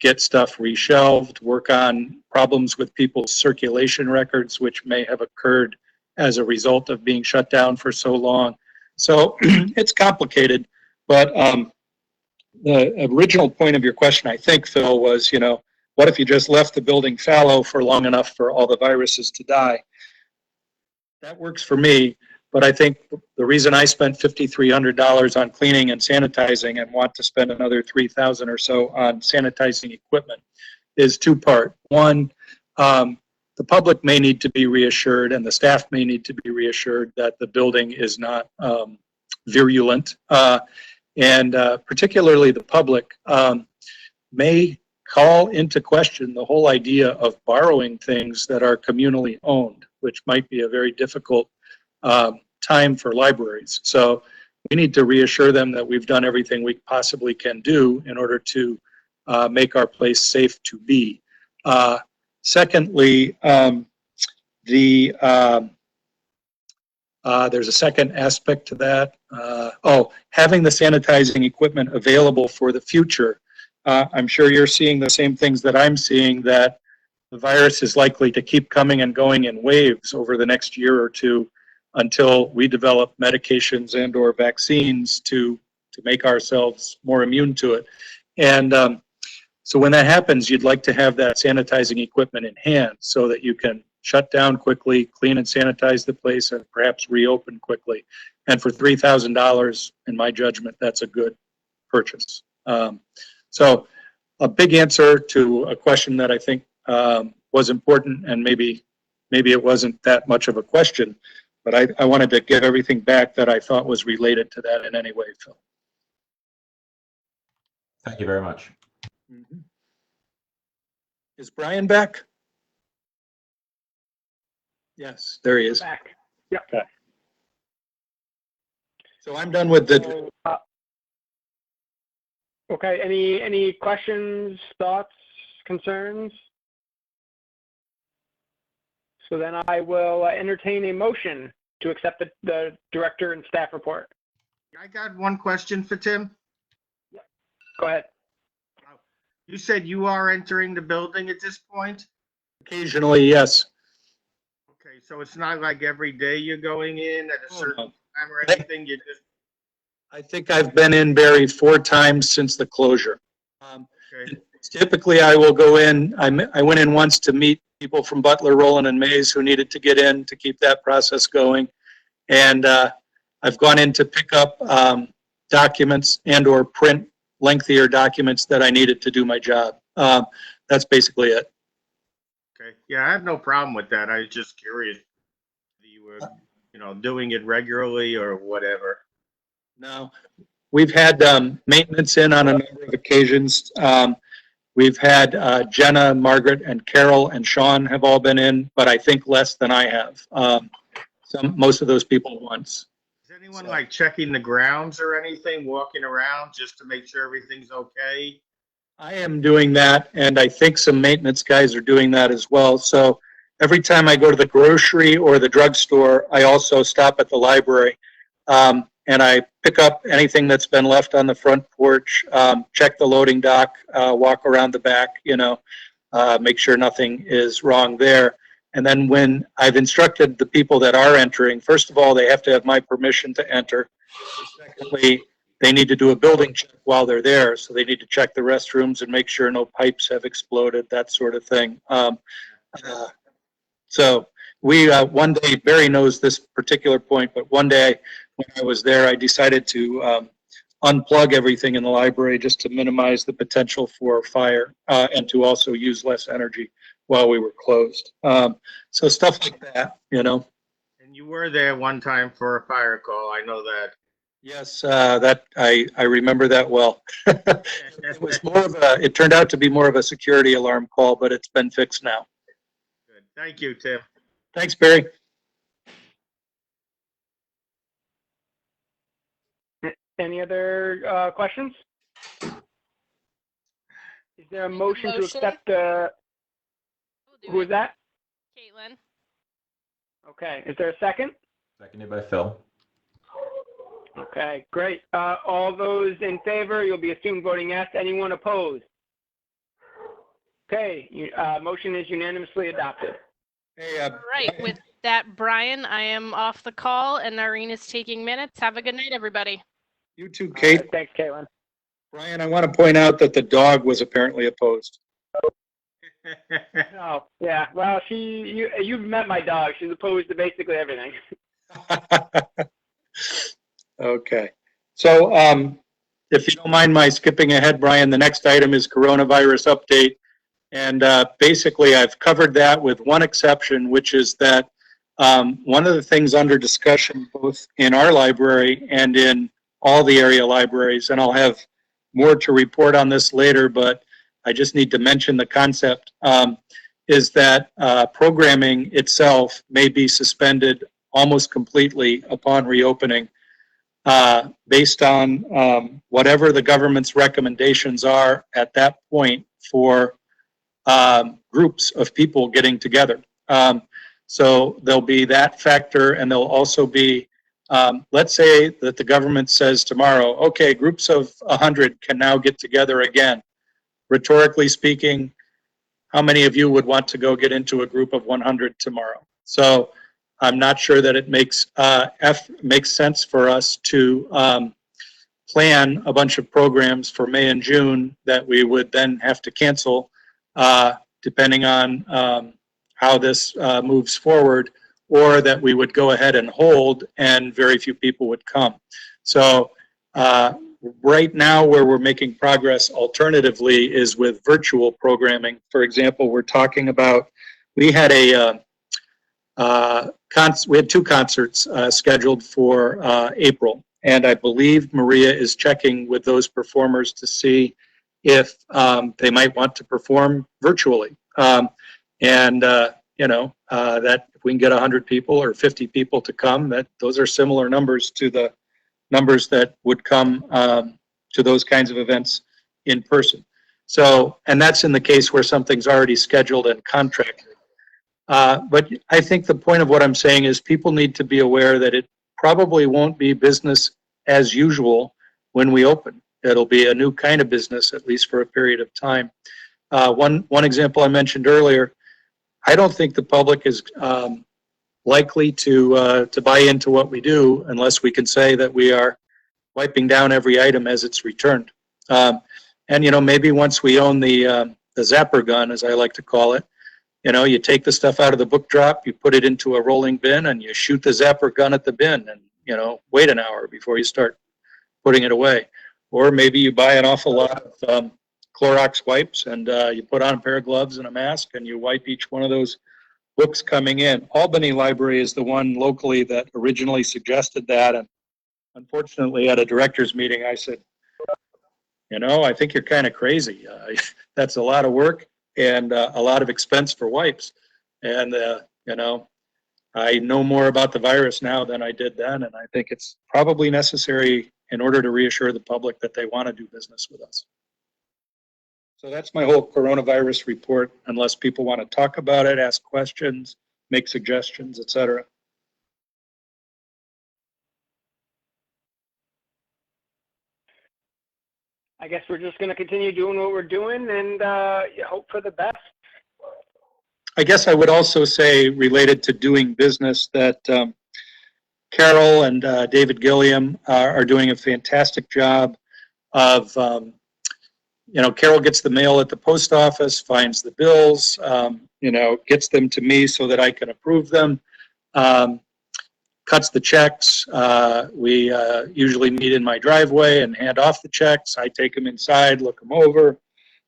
get stuff reshelved, work on problems with people's circulation records, which may have occurred as a result of being shut down for so long. So it's complicated. But the original point of your question, I think, Phil, was, what if you just left the building fallow for long enough for all the viruses to die? That works for me, but I think the reason I spent $5,300 on cleaning and sanitizing and want to spend another $3,000 or so on sanitizing equipment is two-part. One, the public may need to be reassured and the staff may need to be reassured that the building is not virulent. And particularly the public may call into question the whole idea of borrowing things that are communally owned, which might be a very difficult time for libraries. So we need to reassure them that we've done everything we possibly can do in order to make our place safe to be. Secondly, there's a second aspect to that. Having the sanitizing equipment available for the future. I'm sure you're seeing the same things that I'm seeing, that the virus is likely to keep coming and going in waves over the next year or two until we develop medications and or vaccines to make ourselves more immune to it. And so when that happens, you'd like to have that sanitizing equipment in hand so that you can shut down quickly, clean and sanitize the place, and perhaps reopen quickly. And for $3,000, in my judgment, that's a good purchase. So a big answer to a question that I think was important, and maybe it wasn't that much of a question, but I wanted to get everything back that I thought was related to that in any way, Phil. Thank you very much. Mm-hmm. Is Brian back? Yes, there he is. Back. Yep. Okay. So I'm done with the. Okay. Any questions, thoughts, concerns? So then I will entertain a motion to accept the director and staff report. I got one question for Tim. Go ahead. You said you are entering the building at this point? Occasionally, yes. Okay, so it's not like every day you're going in at a certain time or anything? You just. I think I've been in Barry 4 times since the closure. Okay. Typically, I will go in. I went in once to meet people from Butler, Rowland, and Mays who needed to get in to keep that process going. And I've gone in to pick up documents and or print lengthier documents that I needed to do my job. That's basically it. Okay. Yeah, I have no problem with that. I was just curious if you were, doing it regularly or whatever. No, we've had maintenance in on a number of occasions. We've had Jenna, Margaret, and Carol and Sean have all been in, but I think less than I have. Most of those people once. Is anyone like checking the grounds or anything, walking around just to make sure everything's okay? I am doing that, and I think some maintenance guys are doing that as well. So every time I go to the grocery or the drugstore, I also stop at the library. And I pick up anything that's been left on the front porch, check the loading dock, walk around the back, make sure nothing is wrong there. And then when I've instructed the people that are entering, first of all, they have to have my permission to enter. Secondly, they need to do a building check while they're there. So they need to check the restrooms and make sure no pipes have exploded, that sort of thing. So we, one day, Barry knows this particular point, but one day when I was there, I decided to unplug everything in the library just to minimize the potential for fire and to also use less energy while we were closed. So stuff like that, And you were there one time for a fire call. I know that. Yes, that I remember that well. It was more of a, it turned out to be more of a security alarm call, but it's been fixed now. Good. Thank you, Tim. Thanks, Barry. Any other questions? Is there a motion to accept who is that? Caitlin. Okay. Is there a second? Seconded by Phil. Okay, great. All those in favor, you'll be assumed voting yes. Anyone opposed? Okay, motion is unanimously adopted. Hey, All right, with that, Brian, I am off the call and Noreen is taking minutes. Have a good night, everybody. You too, Kate. Right, thanks, Caitlin. Brian, I want to point out that the dog was apparently opposed. Oh, yeah. Well, you've met my dog. She's opposed to basically everything. Okay. So if you don't mind my skipping ahead, Brian, the next item is coronavirus update. And basically, I've covered that with one exception, which is that one of the things under discussion, both in our library and in all the area libraries, and I'll have more to report on this later, but I just need to mention the concept, is that programming itself may be suspended almost completely upon reopening based on whatever the government's recommendations are at that point for groups of people getting together. So there'll be that factor, and there'll also be, let's say that the government says tomorrow, okay, groups of 100 can now get together again. Rhetorically speaking, how many of you would want to go get into a group of 100 tomorrow? So I'm not sure that it makes sense for us to plan a bunch of programs for May and June that we would then have to cancel depending on how this moves forward, or that we would go ahead and hold and very few people would come. So right now where we're making progress alternatively is with virtual programming. For example, we're talking about, we had two concerts scheduled for April, and I believe Maria is checking with those performers to see if they might want to perform virtually. That if we can get 100 people or 50 people to come, that those are similar numbers to the numbers that would come to those kinds of events in person. So, and that's in the case where something's already scheduled and contracted. But I think the point of what I'm saying is people need to be aware that it probably won't be business as usual when we open. It'll be a new kind of business, at least for a period of time. One example I mentioned earlier, I don't think the public is likely to buy into what we do unless we can say that we are wiping down every item as it's returned. Maybe once we own the zapper gun, as I like to call it, you take the stuff out of the book drop, you put it into a rolling bin, and you shoot the zapper gun at the bin, and wait an hour before you start putting it away. Or maybe you buy an awful lot of Clorox wipes, and you put on a pair of gloves and a mask, and you wipe each one of those books coming in. Albany Library is the one locally that originally suggested that, and unfortunately, at a director's meeting, I said, you know, I think you're kind of crazy. That's a lot of work and a lot of expense for wipes. And, you know, I know more about the virus now than I did then, and I think it's probably necessary in order to reassure the public that they want to do business with us. So that's my whole coronavirus report, unless people want to talk about it, ask questions, make suggestions, et cetera. I guess we're just going to continue doing what we're doing and hope for the best. I guess I would also say, related to doing business, that Carol and David Gilliam are doing a fantastic job of, you know, Carol gets the mail at the post office, finds the bills, you know, gets them to me so that I can approve them, cuts the checks. We usually meet in my driveway and hand off the checks. I take them inside, look them over,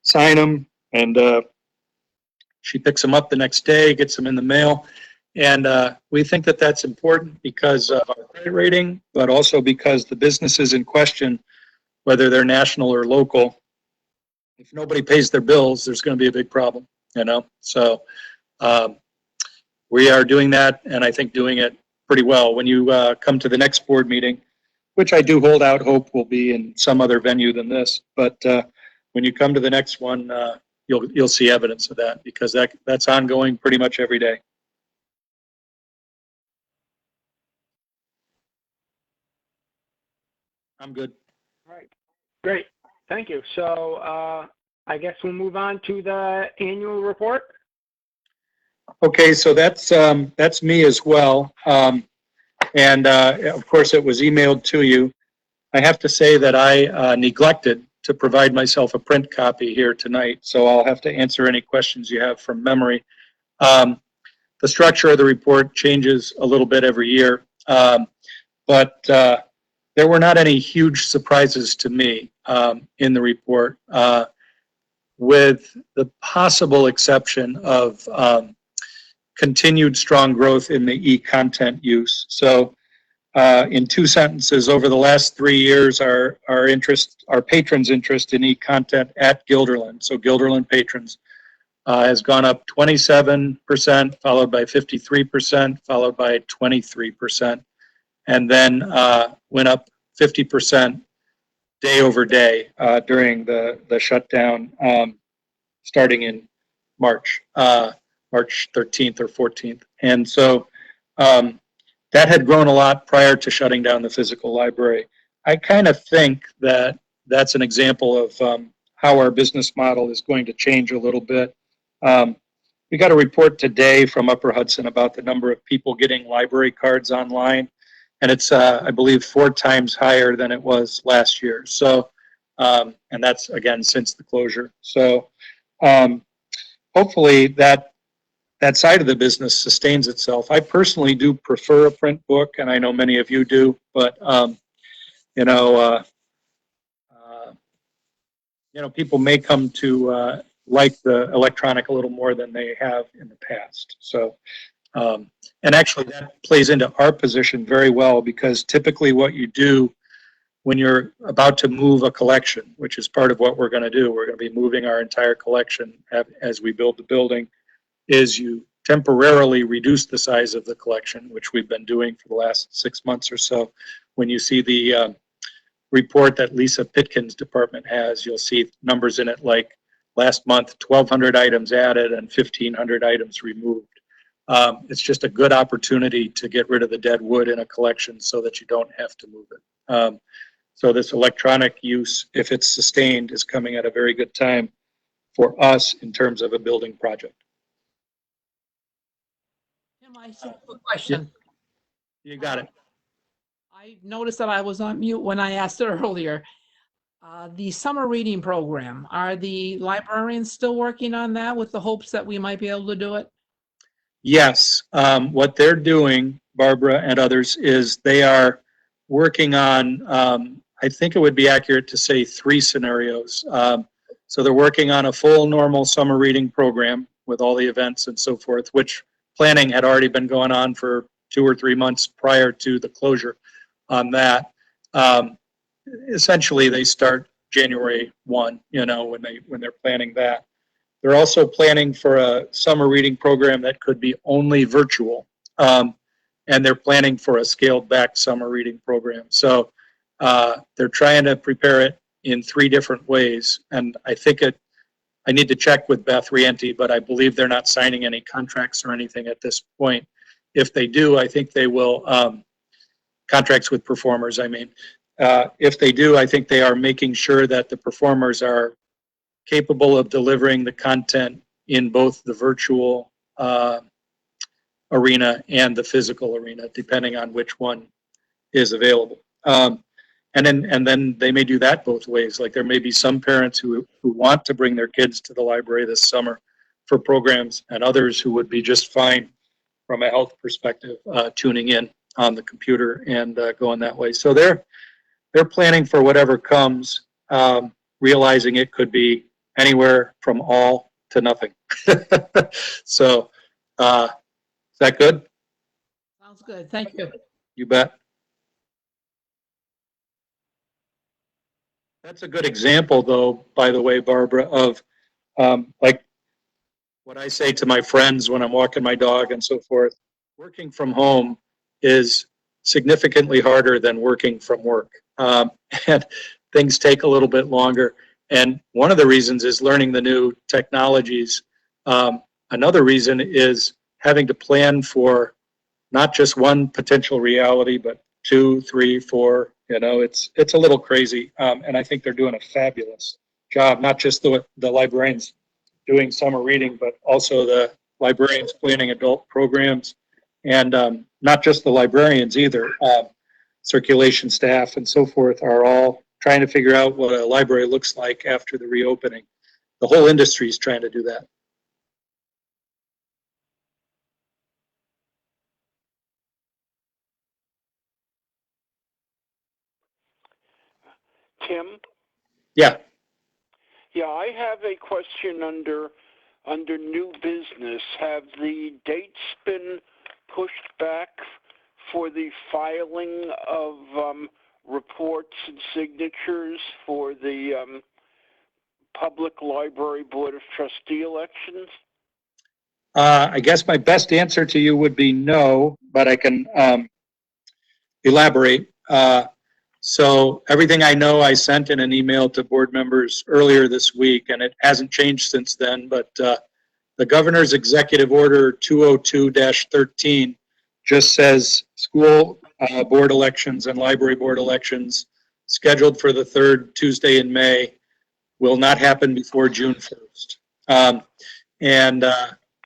sign them, and she picks them up the next day, gets them in the mail. And we think that that's important because of our credit rating, but also because the businesses in question, whether they're national or local, if nobody pays their bills, there's going to be a big problem, you know? So we are doing that, and I think doing it pretty well. When you come to the next board meeting, which I do hold out hope will be in some other venue than this, but when you come to the next one, you'll see evidence of that, because that's ongoing pretty much every day. I'm good. All right, great, thank you. So I guess we'll move on to the annual report. Okay, so that's me as well. And of course, it was emailed to you. I have to say that I neglected to provide myself a print copy here tonight, so I'll have to answer any questions you have from memory. The structure of the report changes a little bit every year, but there were not any huge surprises to me in the report, with the possible exception of continued strong growth in the e-content use. So in two sentences, over the last 3 years, our patrons' interest in e-content at Guilderland, so Guilderland patrons, has gone up 27%, followed by 53%, followed by 23%, and then went up 50% day over day during the shutdown starting in March 13th or 14th. And so that had grown a lot prior to shutting down the physical library. I kind of think that that's an example of how our business model is going to change a little bit. We got a report today from Upper Hudson about the number of people getting library cards online, and it's, I believe, 4 times higher than it was last year. So, and that's, again, since the closure. So hopefully that side of the business sustains itself. I personally do prefer a print book, and I know many of you do, but you know, people may come to like the electronic a little more than they have in the past. So, and actually that plays into our position very well, because typically what you do when you're about to move a collection, which is part of what we're going to do, we're going to be moving our entire collection as we build the building, is you temporarily reduce the size of the collection, which we've been doing for the last 6 months or so. When you see the report that Lisa Pitkin's department has, you'll see numbers in it like last month, 1,200 items added and 1,500 items removed. It's just a good opportunity to get rid of the dead wood in a collection so that you don't have to move it. So this electronic use, if it's sustained, is coming at a very good time for us in terms of a building project. Tim, I have a quick question. You got it. I noticed that I was on mute when I asked it earlier. The summer reading program, are the librarians still working on that with the hopes that we might be able to do it? Yes. What they're doing, Barbara and others, is they are working on, I think it would be accurate to say 3 scenarios. So they're working on a full normal summer reading program with all the events and so forth, which planning had already been going on for 2 or 3 months prior to the closure on that. Essentially, they start January 1, you know, when they're planning that. They're also planning for a summer reading program that could be only virtual. And they're planning for a scaled back summer reading program. So they're trying to prepare it in 3 different ways. And I think I need to check with Beth Riente, but I believe they're not signing any contracts or anything at this point. If they do, I think they will, contracts with performers, I mean. If they do, I think they are making sure that the performers are capable of delivering the content in both the virtual arena and the physical arena, depending on which one is available. And then they may do that both ways. Like there may be some parents who want to bring their kids to the library this summer for programs, and others who would be just fine from a health perspective, tuning in on the computer and going that way. So they're planning for whatever comes, realizing it could be anywhere from all to nothing. So is that good? Sounds good. Thank you. You bet. That's a good example, though, by the way, Barbara, of like what I say to my friends when I'm walking my dog and so forth. Working from home is significantly harder than working from work. And things take a little bit longer. And one of the reasons is learning the new technologies. Another reason is having to plan for not just one potential reality, but 2, 3, 4. You know, it's a little crazy. And I think they're doing a fabulous job, not just the librarians doing summer reading, but also the librarians planning adult programs. And not just the librarians either. Circulation staff and so forth are all trying to figure out what a library looks like after the reopening. The whole industry is trying to do that. Tim? Yeah. Yeah, I have a question under new business. Have the dates been pushed back for the filing of reports and signatures for the Public Library Board of Trustee elections? I guess my best answer to you would be no, but I can elaborate. So everything I know I sent in an email to board members earlier this week, and it hasn't changed since then, but the governor's executive order 202-13 just says school board elections and library board elections scheduled for the 3rd Tuesday in May will not happen before June 1st.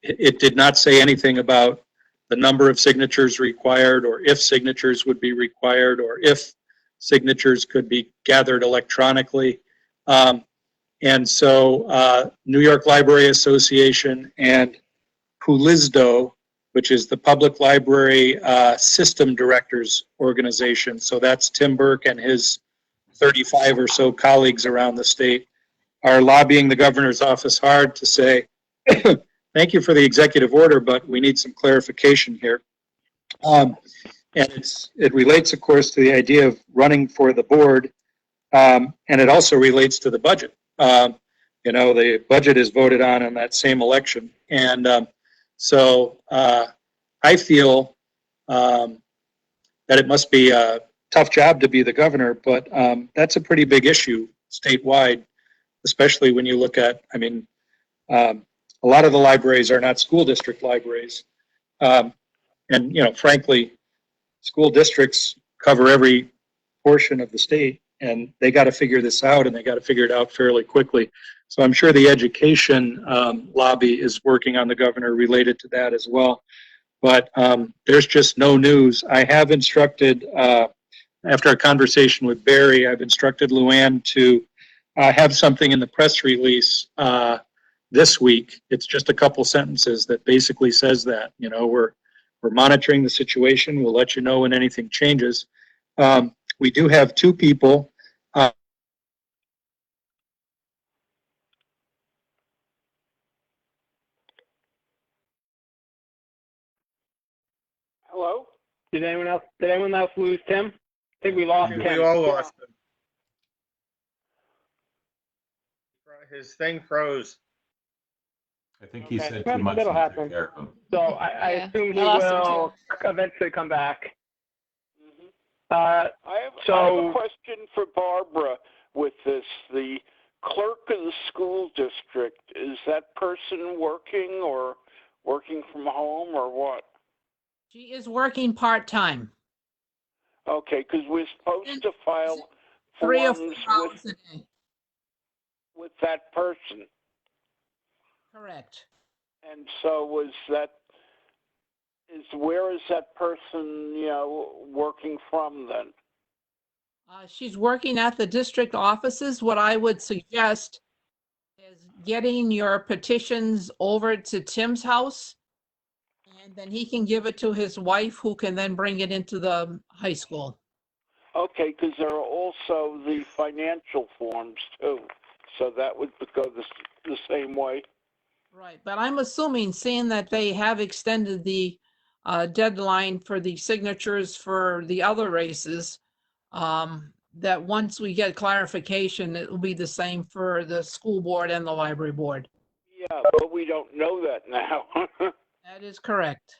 It did not say anything about the number of signatures required, or if signatures would be required, or if signatures could be gathered electronically. And so New York Library Association and PULISDO, which is the Public Library System Directors Organization, so that's Tim Burke and his 35 or so colleagues around the state, are lobbying the governor's office hard to say, thank you for the executive order, but we need some clarification here. And it relates, of course, to the idea of running for the board, and it also relates to the budget. You know, the budget is voted on in that same election. And so I feel that it must be a tough job to be the governor, but that's a pretty big issue statewide, especially when you look at, I mean, a lot of the libraries are not school district libraries. And, you know, frankly, school districts cover every portion of the state, and they got to figure this out, and they got to figure it out fairly quickly. So I'm sure the education lobby is working on the governor related to that as well. But there's just no news. I have instructed, after a conversation with Barry, I've instructed Luann to have something in the press release this week. It's just a couple sentences that basically says that, you know, we're monitoring the situation. We'll let you know when anything changes. We do have 2 people Hello? Did anyone else lose Tim? I think we lost We Tim. all lost him. His thing froze. I think he Okay. said Well, too much. that'll and took happen. care of him. So I Yeah, assume he I lost him will eventually come back. Mhm. Uh, I have So- a question for Barbara with this. The clerk of the school district, is that person working or working from home or what? She is working part-time, Okay, because we're supposed to file 3 or forms 4 hours a day. with that person. Correct. And so where is that person, working from then? She's working at the district offices. What I would suggest is getting your petitions over to Tim's house. And then he can give it to his wife, who can then bring it into the high school. Okay, because there are also the financial forms too. So that would go the same way. Right, but I'm assuming, seeing that they have extended the deadline for the signatures for the other races, that once we get clarification, it will be the same for the school board and the library board. Yeah, but we don't know that now. That is correct.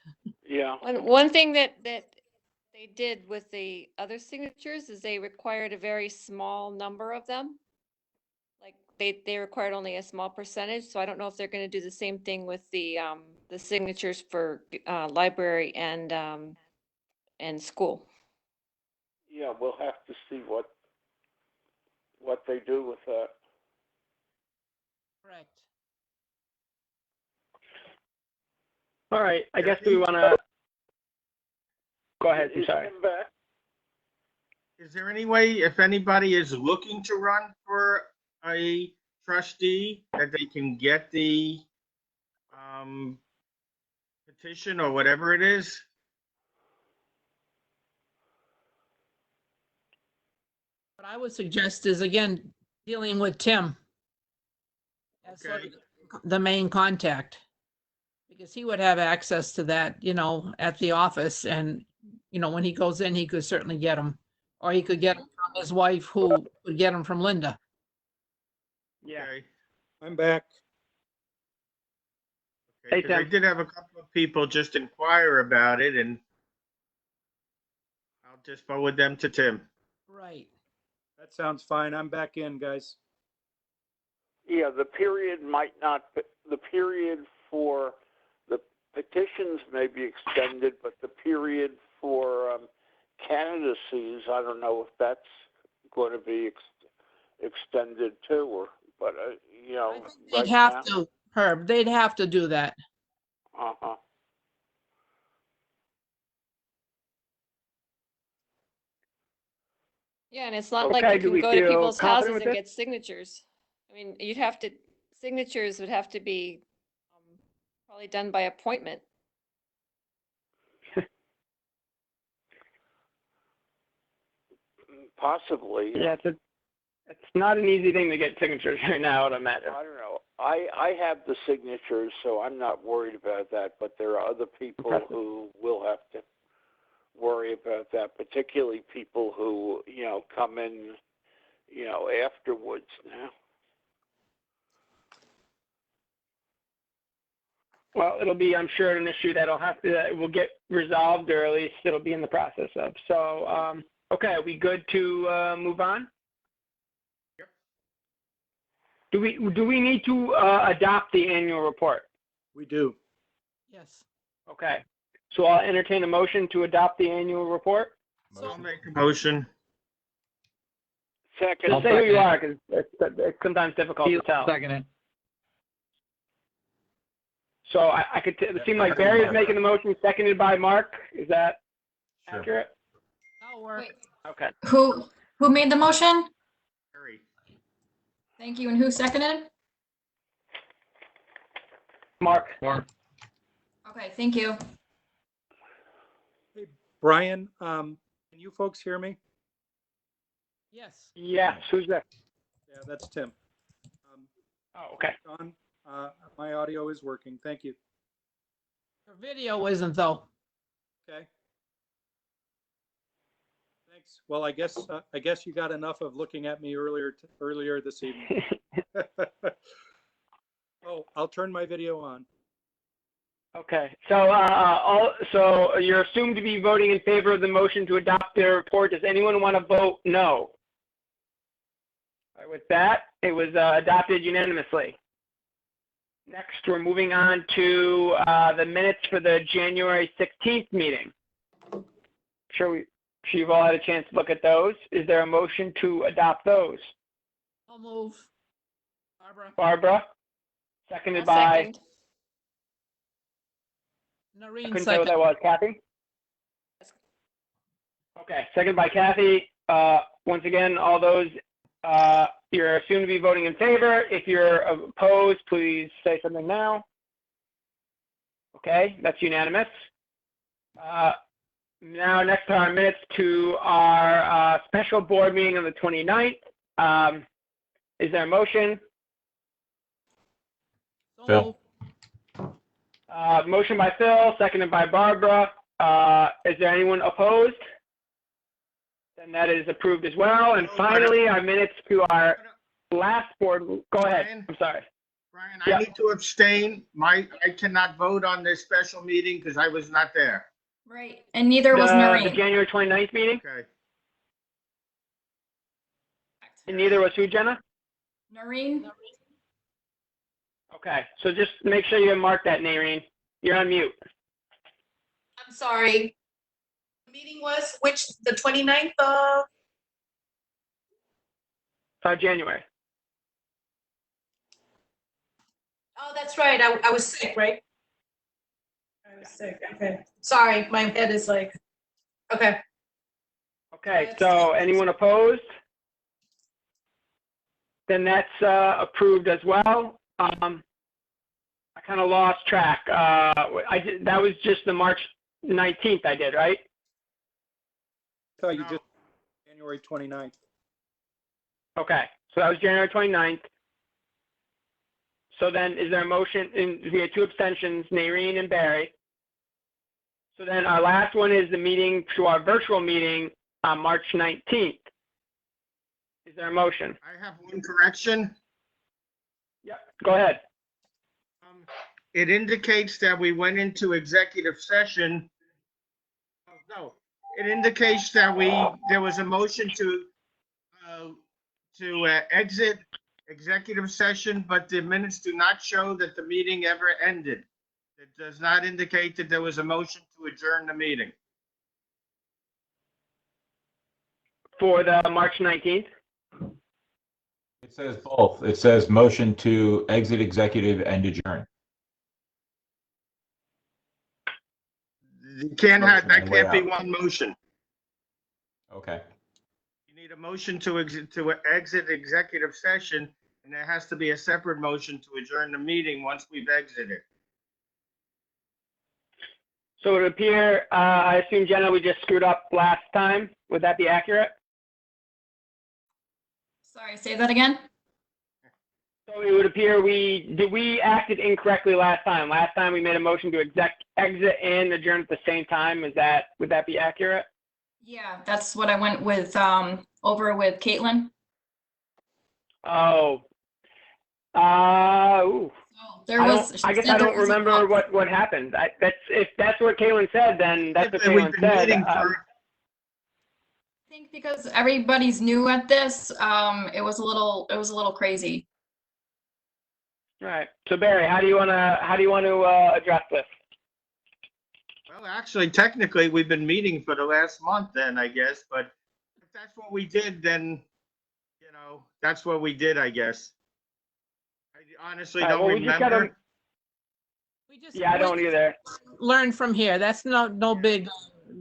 Yeah. One thing that they did with the other signatures is they required a very small number of them. Like they required only a small percentage, so I don't know if they're gonna do the same thing with the signatures for library and school. Yeah, we'll have to see what they do with that. Correct. all right, I guess we want to. Go ahead. I'm Is sorry. Tim back? Is there any way, if anybody is looking to run for a trustee, that they can get the petition or whatever it is? What I would suggest is, again, dealing with Tim as sort Okay. of the main contact. Because he would have access to that, at the office, and, when he goes in, he could certainly get them. Or he could get them from his wife, who would get them from Linda. Yeah. Okay. I'm back. Okay, Hey, 'cause I Tim. did have a couple of people just inquire about it, and I'll just forward them to Tim. Right. That sounds fine. I'm back in, guys. Yeah, the period the period for the petitions may be extended, but the period for candidacies, I don't know if that's going to be extended too, but I think right they'd have now. to, Herb, they'd have to do that. Uh-huh. Yeah, and it's not like Okay, you do can we go to feel people's confident houses with and this? get signatures. I mean, signatures would have to be probably done by appointment. Possibly. Yeah, it's not an easy thing to get signatures right now, I'd imagine. I don't know. I have the signatures, so I'm not worried about that, but there are other people Okay. who will have to worry about that, particularly people who, come in, afterwards now. Well, it'll be, I'm sure, an issue that will get resolved, or at least it'll be in the process of. So, okay, are we good to move on? Yep. Do we need to adopt the annual report? We do. Yes. Okay, so I'll entertain a motion to adopt the annual report. I'll make a motion. Second. Just say who you are, because it's sometimes difficult to tell. Second it. So I could, it seemed like Barry is making the motion, seconded by Mark. Is that Sure. accurate? That'll work. Wait, Okay. Who made the motion? Harry. Thank you. And who seconded? Mark. Okay, thank you. Brian, can you folks hear me? Yes. Yes, who's that? Yeah, that's Tim. Oh, okay. Don, my audio is working. Thank you. Your video isn't, though. Okay. Thanks. Well, I guess you got enough of looking at me earlier this evening. Oh, I'll turn my video on. Okay, so so you're assumed to be voting in favor of the motion to adopt the report. Does anyone want to vote no? All right, with that, it was adopted unanimously. Next, we're moving on to the minutes for the January 16th meeting. Sure you've all had a chance to look at those. Is there a motion to adopt those? I'll move. Barbara. Barbara, seconded I'll by, second. Noreen couldn't tell what second. that was, Kathy? Okay, seconded by Kathy. Once again, all those, you're assumed to be voting in favor. If you're opposed, please say something now. Okay, that's unanimous. Now, next to our minutes to our special board meeting on the 29th. Is there a motion? So Phil. moved. Motion by Phil, seconded by Barbara. Is there anyone opposed? Then that is approved as well. And finally, our minutes to our last board. Go ahead. Brian? I'm sorry. Brian, Yeah. I need to abstain. I cannot vote on this special meeting because I was not there. Right, and neither was The Noreen. January 29th meeting? Okay. And neither was who, Jenna? Noreen? Okay, so just make sure you mark that, Noreen. You're on mute. I'm sorry. The meeting was the 29th of? January. Oh, that's right. I was sick, right? I was sick. Okay. Sorry, my head is like, okay. Okay, so anyone opposed? Then that's approved as well. I kind of lost track. That was just the March 19th I did, right? I thought you just January 29th. Okay, so that was January 29th. So then is there a motion? We had two abstentions, Noreen and Barry. So then our last one is the meeting to our virtual meeting on March 19th. Is there a motion? I have one correction. Yep, go ahead. It indicates that we went into executive session. Oh, no, it indicates that there was a motion to exit executive session, but the minutes do not show that the meeting ever ended. It does not indicate that there was a motion to adjourn the meeting. For the March 19th? It says both. It says motion to exit executive and adjourn. You can't have, Motion that and way can't be out. one motion. Okay. You need a motion to exit executive session, and there has to be a separate motion to adjourn the meeting once we've exited. So it would appear, I assume, Jenna, we just screwed up last time. Would that be accurate? Sorry, say that again? So it would appear we acted incorrectly last time. Last time we made a motion to exit and adjourn at the same time. Would that be accurate? Yeah, that's what I went with, over with Caitlin. Oh. Ooh. So there was. I guess I don't remember what happened. If that's what Caitlin said, then that's what We've Caitlin been said. meeting for, I think because everybody's new at this, it was a little crazy. Right. So Barry, how do you want to address this? well, actually, technically, we've been meeting for the last month then, I guess, but if that's what we did, then, that's what we did, I guess. I honestly don't remember. I don't either. Learn from here. That's no big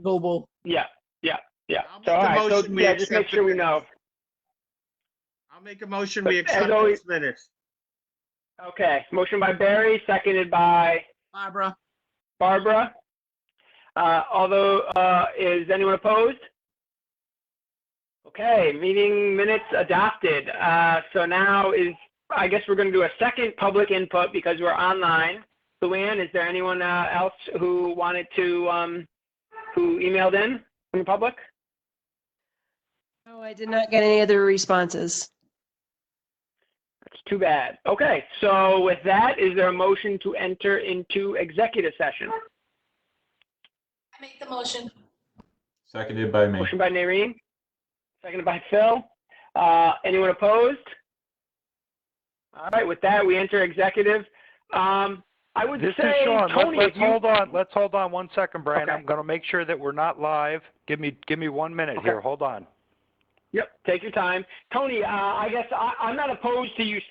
boo-boo. Yeah. I'll So, all make a right. So, motion, we just make accept sure the we know. I'll make a motion, we But as accept always- those minutes. Okay. Motion by Barry, seconded by Barbara. Barbara. Is anyone opposed? Okay, meeting minutes adopted. So now I guess we're going to do a second public input because we're online. Luann, is there anyone else who wanted to, who emailed in from the public? Oh, I did not get any other responses. That's too bad. Okay, so with that, is there a motion to enter into executive session? I make the motion. Seconded by me. Motion by Nareen, seconded by Phil. Anyone opposed? All right, with that, we enter executive. I would This say, is Sean. Tony, Let's if you- hold on. Let's hold on 1 second, Brian. Okay. I'm going to make sure that we're not live. Give me 1 minute Okay. here. Hold on. Yep, take your time. Tony, I guess I'm not opposed to you